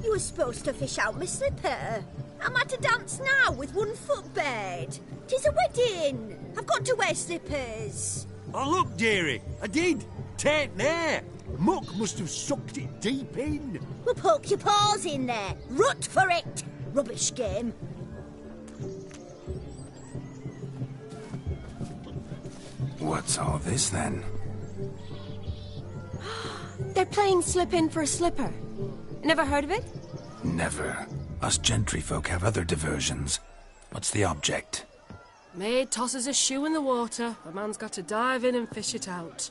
You were supposed to fish out my slipper. I'm at a dance now with one foot bed. 'Tis a wedding. I've got to wear slippers. Oh, look, dearie, I did. Tain't there. Muck must have sucked it deep in. Well, poke your paws in there. Rut for it. Rubbish game. What's all this, then? They're playing slip in for a slipper. Never heard of it? Never. Us gentry folk have other diversions. What's the object? Maid tosses a shoe in the water. The man's got to dive in and fish it out.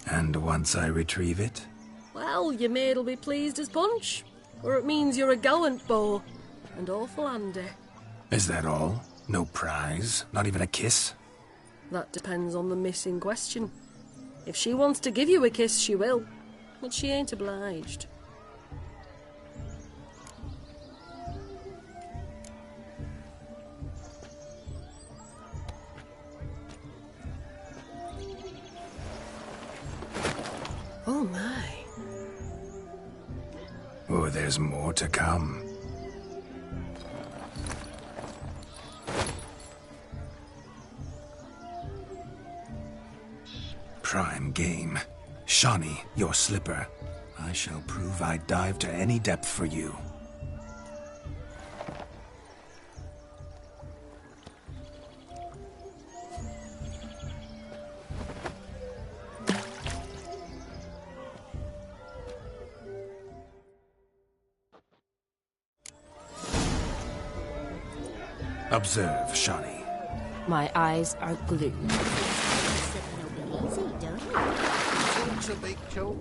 And once I retrieve it? Well, your maid'll be pleased as punch. Or it means you're a gallant beau. And awful handy. Is that all? No prize? Not even a kiss? That depends on the miss in question. If she wants to give you a kiss, she will. But she ain't obliged. Oh my. Oh, there's more to come. Prime game. Shawnee, your slipper. I shall prove I'd dive to any depth for you. Observe, Shawnee. My eyes are glued. Easy, don't you? Talk's a big talk.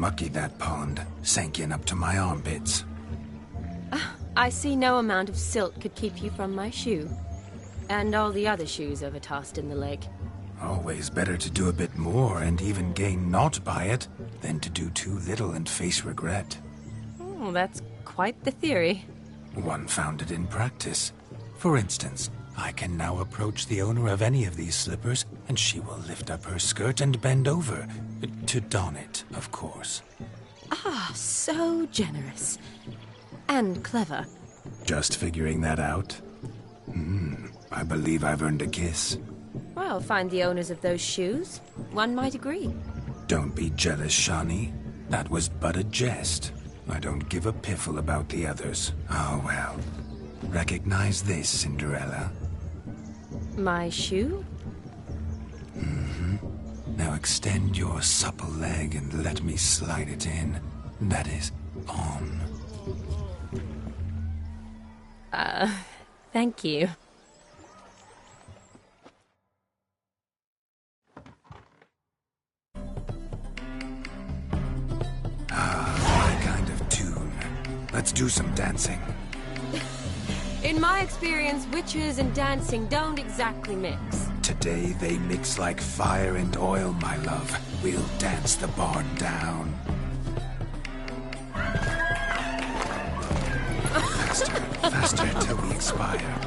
mucky, that pond. Sank in up to my armpits. I see no amount of silt could keep you from my shoe. And all the other shoes overtossed in the lake. Always better to do a bit more and even gain naught by it than to do too little and face regret. Oh, that's quite the theory. One founded in practice. For instance, I can now approach the owner of any of these slippers, and she will lift up her skirt and bend over. To don it, of course. Ah, so generous. And clever. Just figuring that out? I believe I've earned a kiss. Well, find the owners of those shoes. One might agree. Don't be jealous, Shani. That was but a jest. I don't give a piffle about the others. Oh, well. Recognize this, Cinderella? My shoe? Now extend your supple leg and let me slide it in. That is, on. Thank you. My kind of tune. Let's do some dancing. In my experience, witches and dancing don't exactly mix. Today they mix like fire and oil, my love. We'll dance the barn down. Faster, faster till we expire.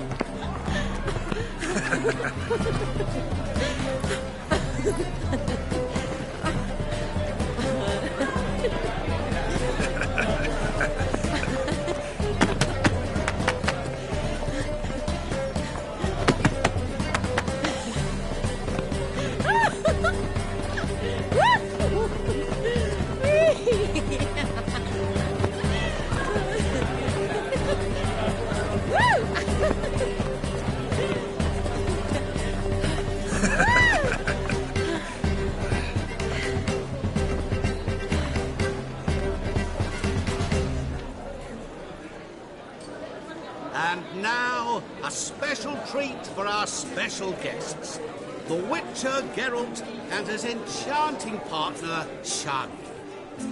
And now, a special treat for our special guests. The Witcher Geralt and his enchanting partner, Shani.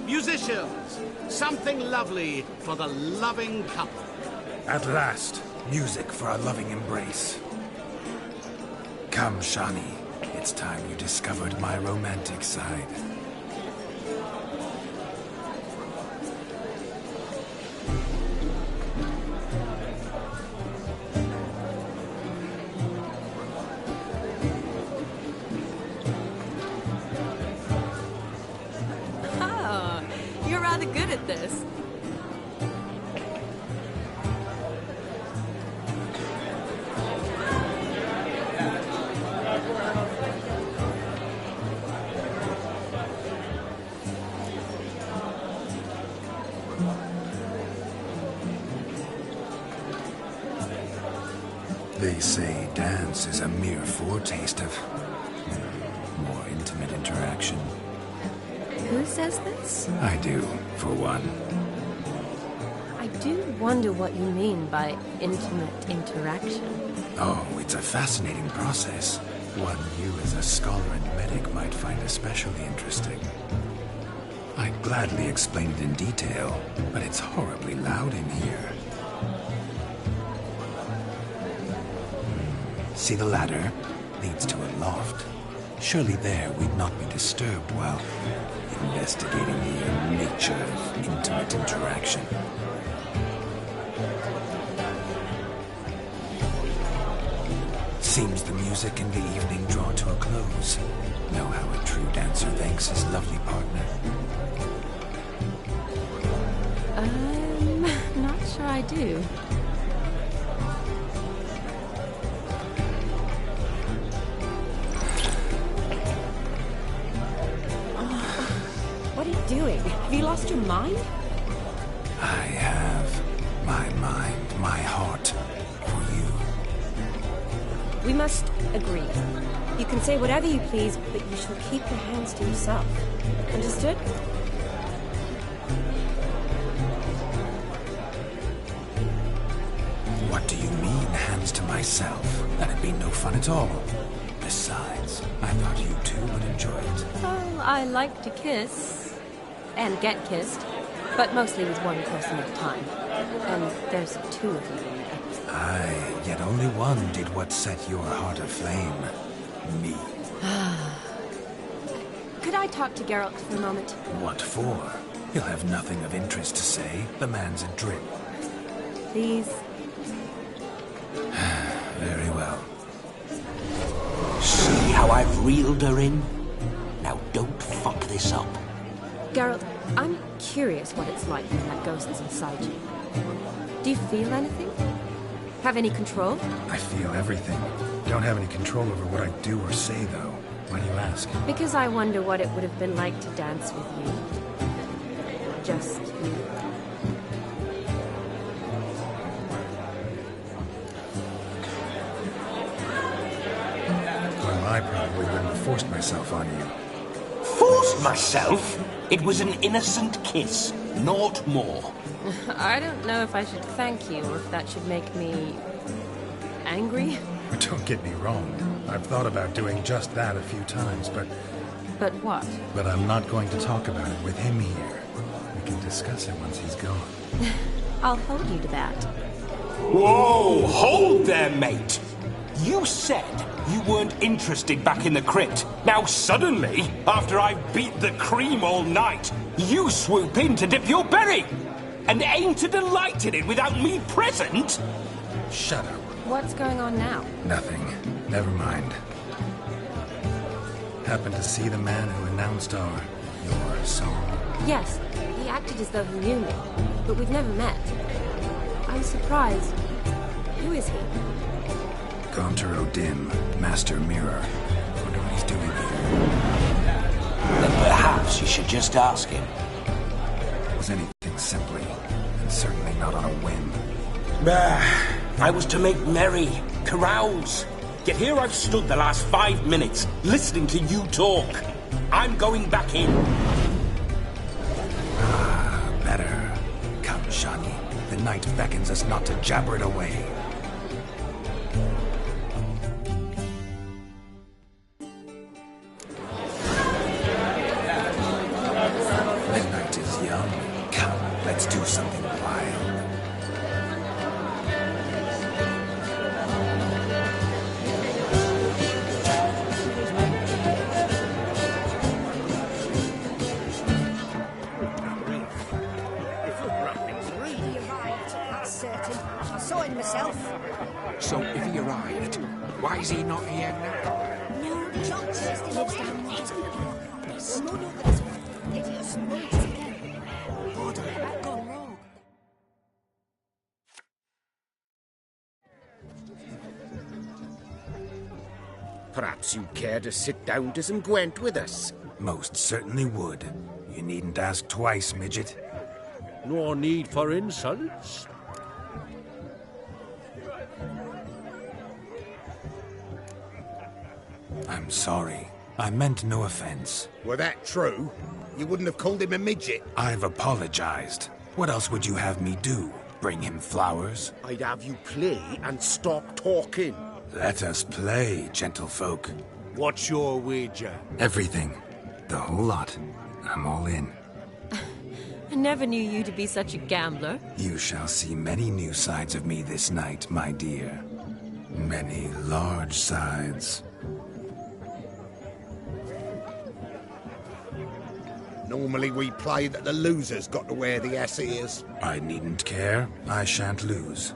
Musicians, something lovely for the loving couple. At last, music for a loving embrace. Come, Shani. It's time you discovered my romantic side. Oh, you're rather good at this. They say dance is a mere foretaste of more intimate interaction. Who says this? I do, for one. I do wonder what you mean by intimate interaction. Oh, it's a fascinating process. One you as a scholar and medic might find especially interesting. I'd gladly explain it in detail, but it's horribly loud in here. See the ladder? Leads to a loft. Surely there we'd not be disturbed while investigating the nature of intimate interaction. Seems the music and the evening draw to a close. Know how a true dancer thanks his lovely partner? Not sure I do. What are you doing? Have you lost your mind? I have my mind, my heart for you. We must agree. You can say whatever you please, but you shall keep your hands to yourself. Understood? What do you mean, hands to myself? That'd be no fun at all. Besides, I thought you two would enjoy it. Oh, I like to kiss. and get kissed, but mostly with one person at a time. And there's two of you in there. Aye, yet only one did what set your heart aflame. Me. Could I talk to Geralt for a moment? What for? He'll have nothing of interest to say. The man's adrip. Please? Very well. See how I've reeled her in? Now don't fuck this up. Geralt, I'm curious what it's like when that ghost is inside you. Do you feel anything? Have any control? I feel everything. Don't have any control over what I do or say, though. Why do you ask? Because I wonder what it would have been like to dance with you. Just you. Well, I probably wouldn't have forced myself on you. Forced myself? It was an innocent kiss, naught more. I don't know if I should thank you or if that should make me... angry? Don't get me wrong. I've thought about doing just that a few times, but... But what? But I'm not going to talk about it with him here. We can discuss it once he's gone. I'll hold you to that. Whoa! Hold there, mate! You said you weren't interested back in the crypt. Now suddenly, after I've beat the cream all night, you swoop in to dip your berry! And aim to delight in it without me present? Shut up. What's going on now? Nothing. Never mind. Happened to see the man who announced your song? Yes, he acted as though he knew me, but we've never met. I'm surprised. Who is he? Gaunter O'Dim, Master Mirror. Wonder what he's doing here. Then perhaps you should just ask him. Was anything simply, and certainly not on a whim. I was to make merry, carouse. Yet here I've stood the last 5 minutes, listening to you talk. I'm going back in. Better. Come, Shani. The night beckons us not to jabber it away. The night is young. Come, let's do something wild. So, if he arrived, why is he not here now? No, John still lives down there. None of us hideous noise again. What have gone wrong? Perhaps you'd care to sit down to some Gwent with us? Most certainly would. You needn't ask twice, midget. No need for insults. I'm sorry. I meant no offense. Were that true, you wouldn't have called him a midget. I've apologized. What else would you have me do? Bring him flowers? I'd have you play and stop talking. Let us play, gentlefolk. What's your wager? Everything. The whole lot. I'm all in. I never knew you to be such a gambler. You shall see many new sides of me this night, my dear. Many large sides. Normally we play that the loser's got to wear the ass ears. I needn't care. I shan't lose.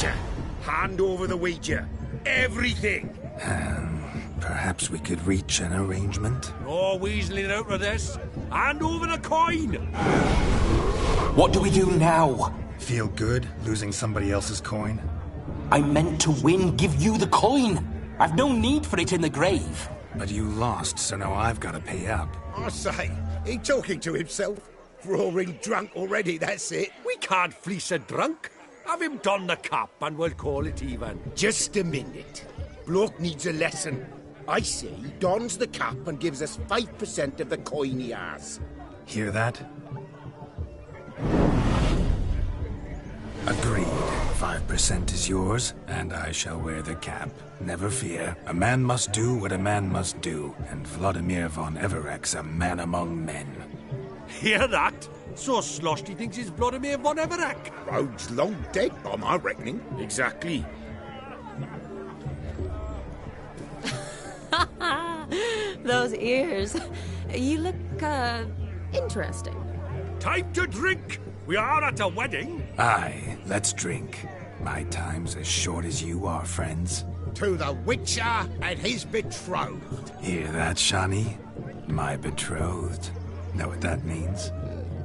Witcher. Hand over the Ouija. Everything. Perhaps we could reach an arrangement? No weaseling out of this. Hand over the coin. What do we do now? Feel good losing somebody else's coin? I meant to win, give you the coin. I've no need for it in the grave. But you lost, so now I've got to pay up. I say, he talking to himself. Roaring drunk already, that's it. We can't fleece a drunk. Have him don the cap and we'll call it even. Just a minute. Bloke needs a lesson. I say he dons the cap and gives us 5% of the coin he has. Hear that? Agreed. 5% is yours, and I shall wear the cap. Never fear. A man must do what a man must do, and Vladimir von Evereck's a man among men. Hear that? So sloshed he thinks he's Vladimir von Evereck. Rogue's long dead, by my reckoning. Exactly. Those ears. You look, interesting. Time to drink! We are at a wedding. Aye, let's drink. My time's as short as you are, friends. To the Witcher and his betrothed. Hear that, Shani? My betrothed. Know what that means?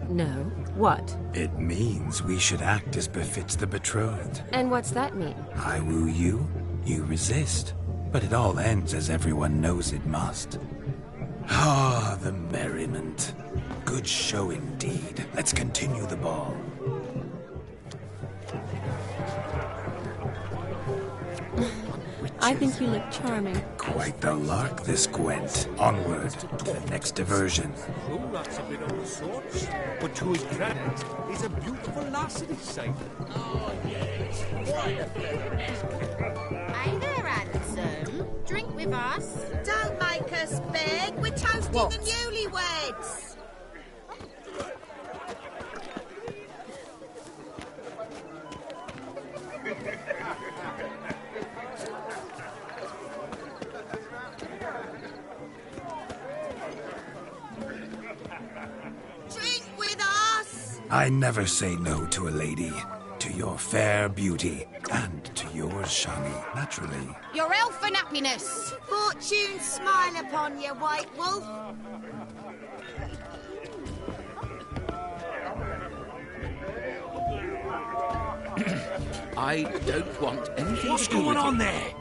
No. What? It means we should act as befits the betrothed. And what's that mean? I woo you, you resist. But it all ends as everyone knows it must. Ah, the merriment. Good show indeed. Let's continue the ball. I think you look charming. Quite the lark, this Gwent. Onward to the next diversion. Oh, that's a bit of sorts. But to his credit, he's a beautiful lass at his side. Oh, yes. Hey there, handsome. Drink with us. Don't make us beg. We're toasting the newlyweds. Drink with us. I never say no to a lady. To your fair beauty. And to yours, Shani, naturally. Your elfin happiness. Fortune smile upon you, White Wolf. I don't want anything What's to do going with on it. there?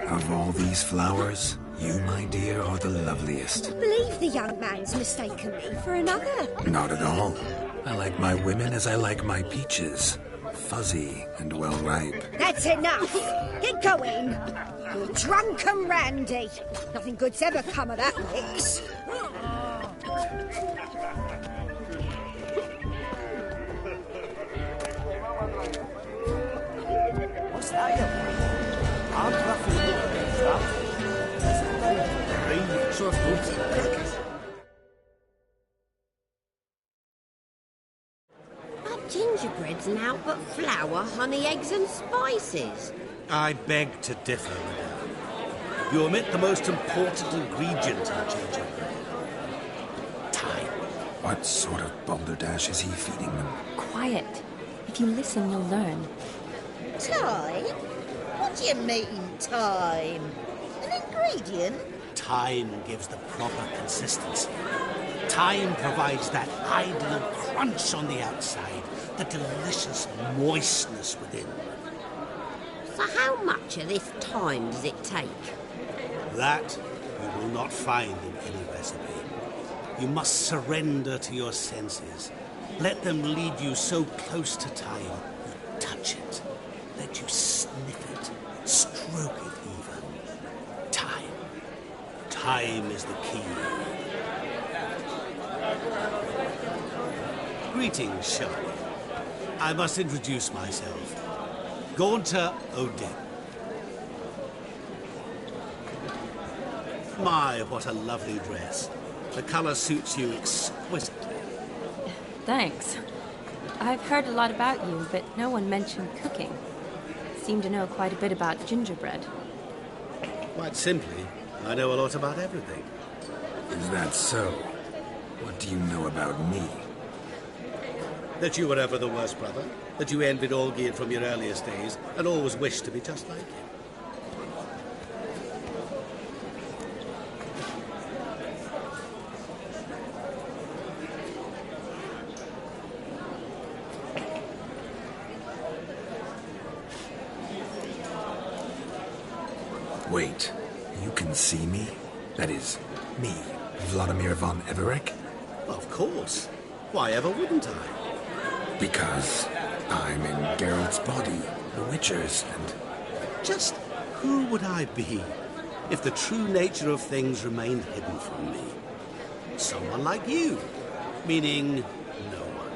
Of all these flowers, you, my dear, are the loveliest. Believe the young man's mistaken me for another. Not at all. I like my women as I like my peaches. Fuzzy and well ripe. That's enough. Get going. You're drunk and randy. Nothing good's ever come of that mix. What's that? I'm laughing at so That gingerbread's now but flour, honey, eggs and spices. I beg to differ, madame. You omit the most important ingredient in gingerbread. Time. What sort of balderdash is he feeding them? Quiet. If you listen, you'll learn. Time? What do you mean, time? An ingredient? Time gives the proper consistency. Time provides that ideal crunch on the outside, the delicious moistness within. So how much of this time does it take? That you will not find in any recipe. You must surrender to your senses. Let them lead you so close to time, you touch it. Let you sniff it, stroke it even. Time. Time is the key. Greetings, Shani. I must introduce myself. Gaunter Odin. My, what a lovely dress. The colour suits you exquisitely. Thanks. I've heard a lot about you, but no one mentioned cooking. Seem to know quite a bit about gingerbread. Quite simply, I know a lot about everything. Is that so? What do you know about me? That you were ever the worst brother, that you envied Olgierd from your earliest days and always wished to be just like him. Wait, you can see me? That is, me, Vladimir von Everec? Of course. Why ever wouldn't I? Because I'm in Geralt's body, the Witcher's, and... Just who would I be if the true nature of things remained hidden from me? Someone like you, meaning no one.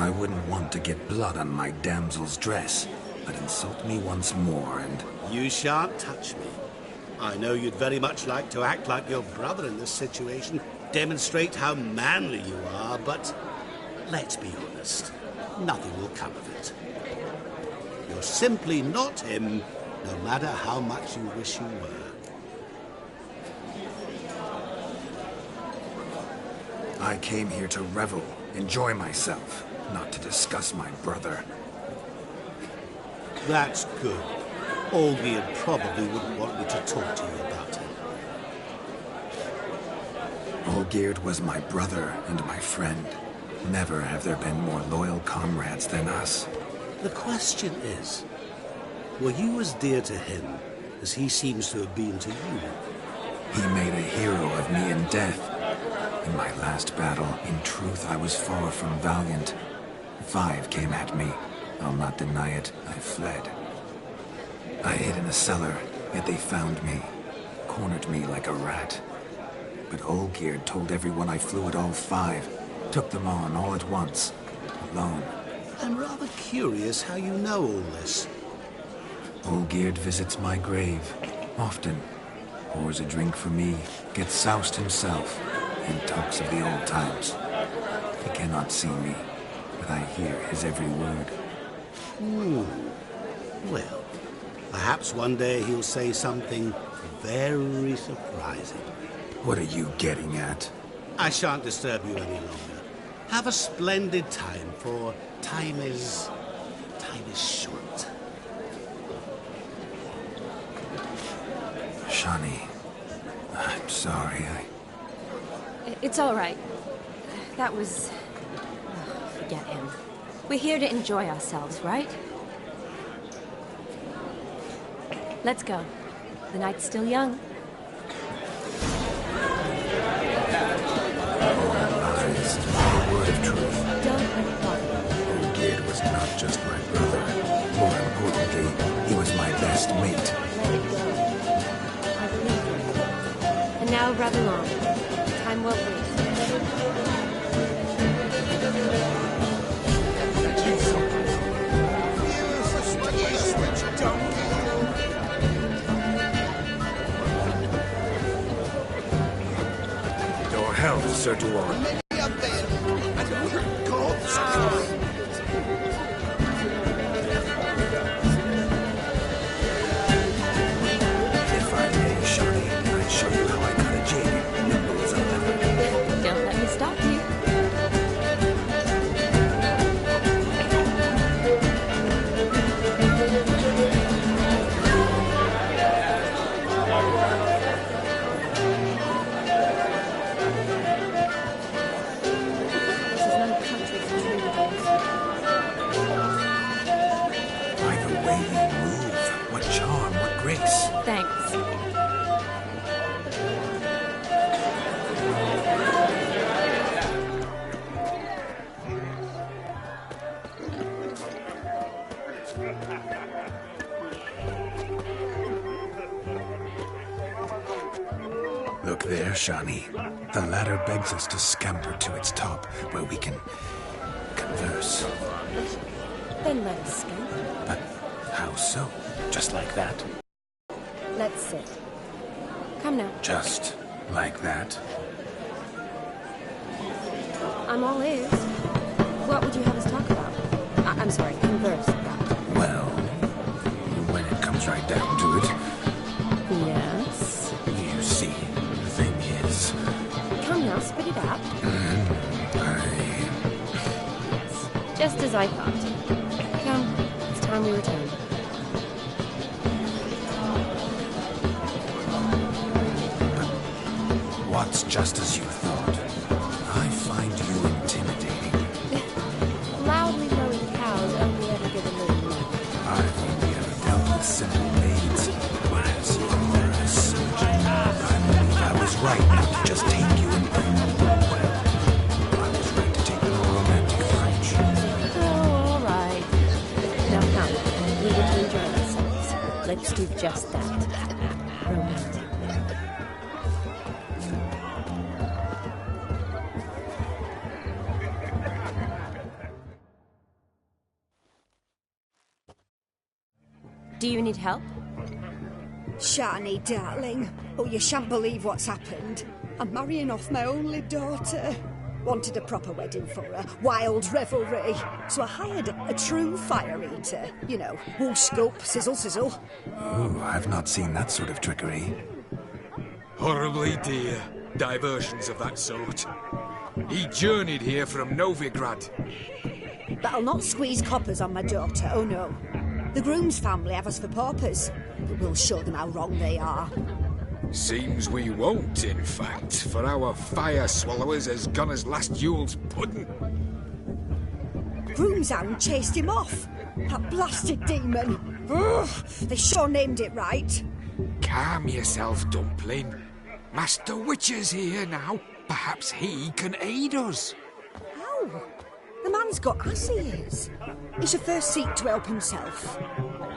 I wouldn't want to get blood on my damsel's dress, but insult me once more and... You shan't touch me. I know you'd very much like to act like your brother in this situation, demonstrate how manly you are, but let's be honest, nothing will come of it. You're simply not him, no matter how much you wish you were. I came here to revel, enjoy myself, not to discuss my brother. That's good. Olgierd probably wouldn't want me to talk to you about him. Olgierd was my brother and my friend. Never have there been more loyal comrades than us. The question is, were you as dear to him as he seems to have been to you? He made a hero of me in death. In my last battle, in truth, I was far from valiant. 5 came at me. I'll not deny it, I fled. I hid in a cellar, yet they found me, cornered me like a rat. But Olgierd told everyone I flew at all 5, took them on all at once, alone. I'm rather curious how you know all this. Olgierd visits my grave, often. Pours a drink for me, gets soused himself, and talks of the old times. He cannot see me, but I hear his every word. Well, perhaps one day he'll say something very surprising. What are you getting at? I shan't disturb you any longer. Have a splendid time, for time is short. Shani, I'm sorry, It's all right. That was... forget him. We're here to enjoy ourselves, right? Let's go. The night's still young. Lies, a word of truth. Don't let it bother you. Olgierd was not just my brother. More importantly, he was my best mate. Let it go. I believe you. And now, rub along. Time won't wait. Your health, Sir Duan. If I may, Shani, I'd show you how I cut a jig. Nimble as a leopard. Don't let me stop you. By the way you move, what charm, what grace. Thanks. Look there, Shani. The ladder begs us to scamper to its top, where we can converse. Then let us skip. But how so? Just like that? Let's sit. Come now. Just like that? I'm all ears. What would you have us talk about? I'm sorry, converse about. Well, when it comes right down to it, Yes? you see, the thing is... Come now, spit it out. I... Just as I thought. when we return. What's just as you thought? I find you intimidating. Loudly lowing cows only ever give a little milk. I've only ever dealt with simple maids, whereas you're a surgeon. I believe I was right not to just take you and bring you. Well, I was right to take the more romantic approach. Oh, all right. Now come, we get to enjoy ourselves. Let's do just that. Romantic. Do you need help? Shani, darling. Oh, you shan't believe what's happened. I'm marrying off my only daughter. Wanted a proper wedding for her. Wild revelry. So I hired a true fire eater. You know, whoosh, scope, sizzle, sizzle. Oh, I've not seen that sort of trickery. Horribly dear diversions of that sort. He journeyed here from Novigrad. But I'll not squeeze coppers on my daughter, oh no. The groom's family have us for paupers, but we'll show them how wrong they are. Seems we won't, in fact, for our fire swallowers has gone as last Yule's pudding. Groom's hound chased him off. That blasted demon. Ugh, they sure named it right. Calm yourself, Dumpling. Master Witcher's here now. Perhaps he can aid us. How? The man's got ass ears. He should first seek to help himself.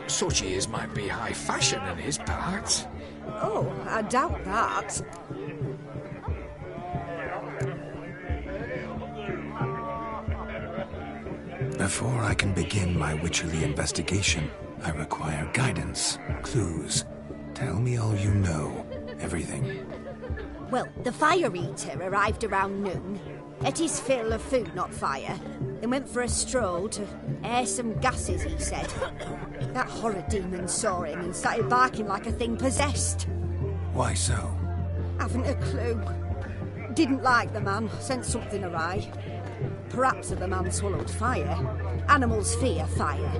Such ears might be high fashion in his parts. Oh, I doubt that. Before I can begin my witcherly investigation, I require guidance, clues. Tell me all you know. Everything. Well, the fire eater arrived around noon. Ate his fill of food, not fire. Then went for a stroll to air some gases, he said. That horror demon saw him and started barking like a thing possessed. Why so? Haven't a clue. Didn't like the man, sent something awry. Perhaps if the man swallowed fire. Animals fear fire.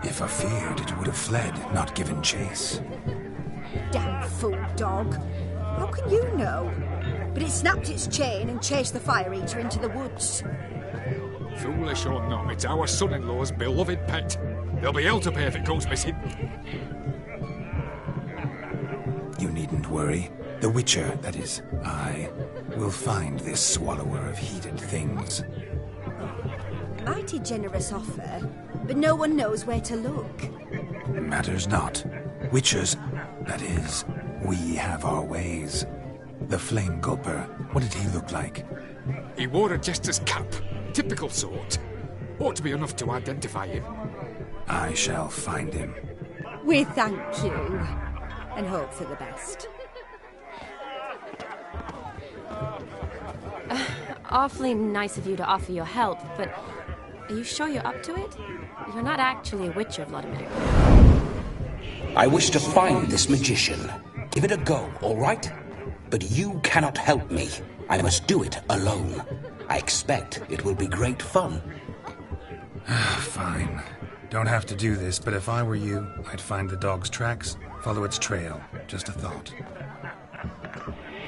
If I feared, it would have fled, not given chase. Damn fool dog. How can you know? But it snapped its chain and chased the fire eater into the woods. Foolish or not, it's our son-in-law's beloved pet. There'll be hell to pay if it goes missing. You needn't worry. The Witcher, that is, I, will find this swallower of heated things. Mighty generous offer, but no one knows where to look. Matters not. Witchers, that is, we have our ways. The Flame Gulper, what did he look like? He wore a jester's cap. Typical sort. Ought to be enough to identify him. I shall find him. We thank you, and hope for the best. Awfully nice of you to offer your help, but are you sure you're up to it? You're not actually a witcher, Vladimir. I wish to find this magician. Give it a go, all right? But you cannot help me. I must do it alone. I expect it will be great fun. Fine. Don't have to do this, but if I were you, I'd find the dog's tracks, follow its trail. Just a thought.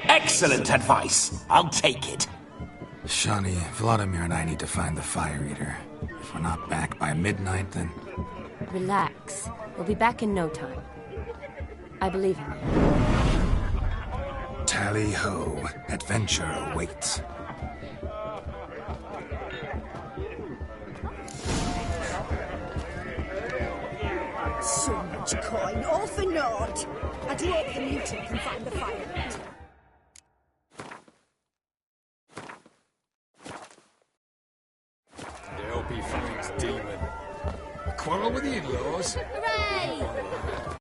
Excellent advice. I'll take it. Shani, Vladimir and I need to find the fire eater. If we're not back by midnight, then... Relax. We'll be back in no time. I believe in you. Tally-ho. Adventure awaits. So much coin, all for naught. I do hope the mutant can find the fire eater. I hope he finds demon. Quarrel with the in-laws? Hooray!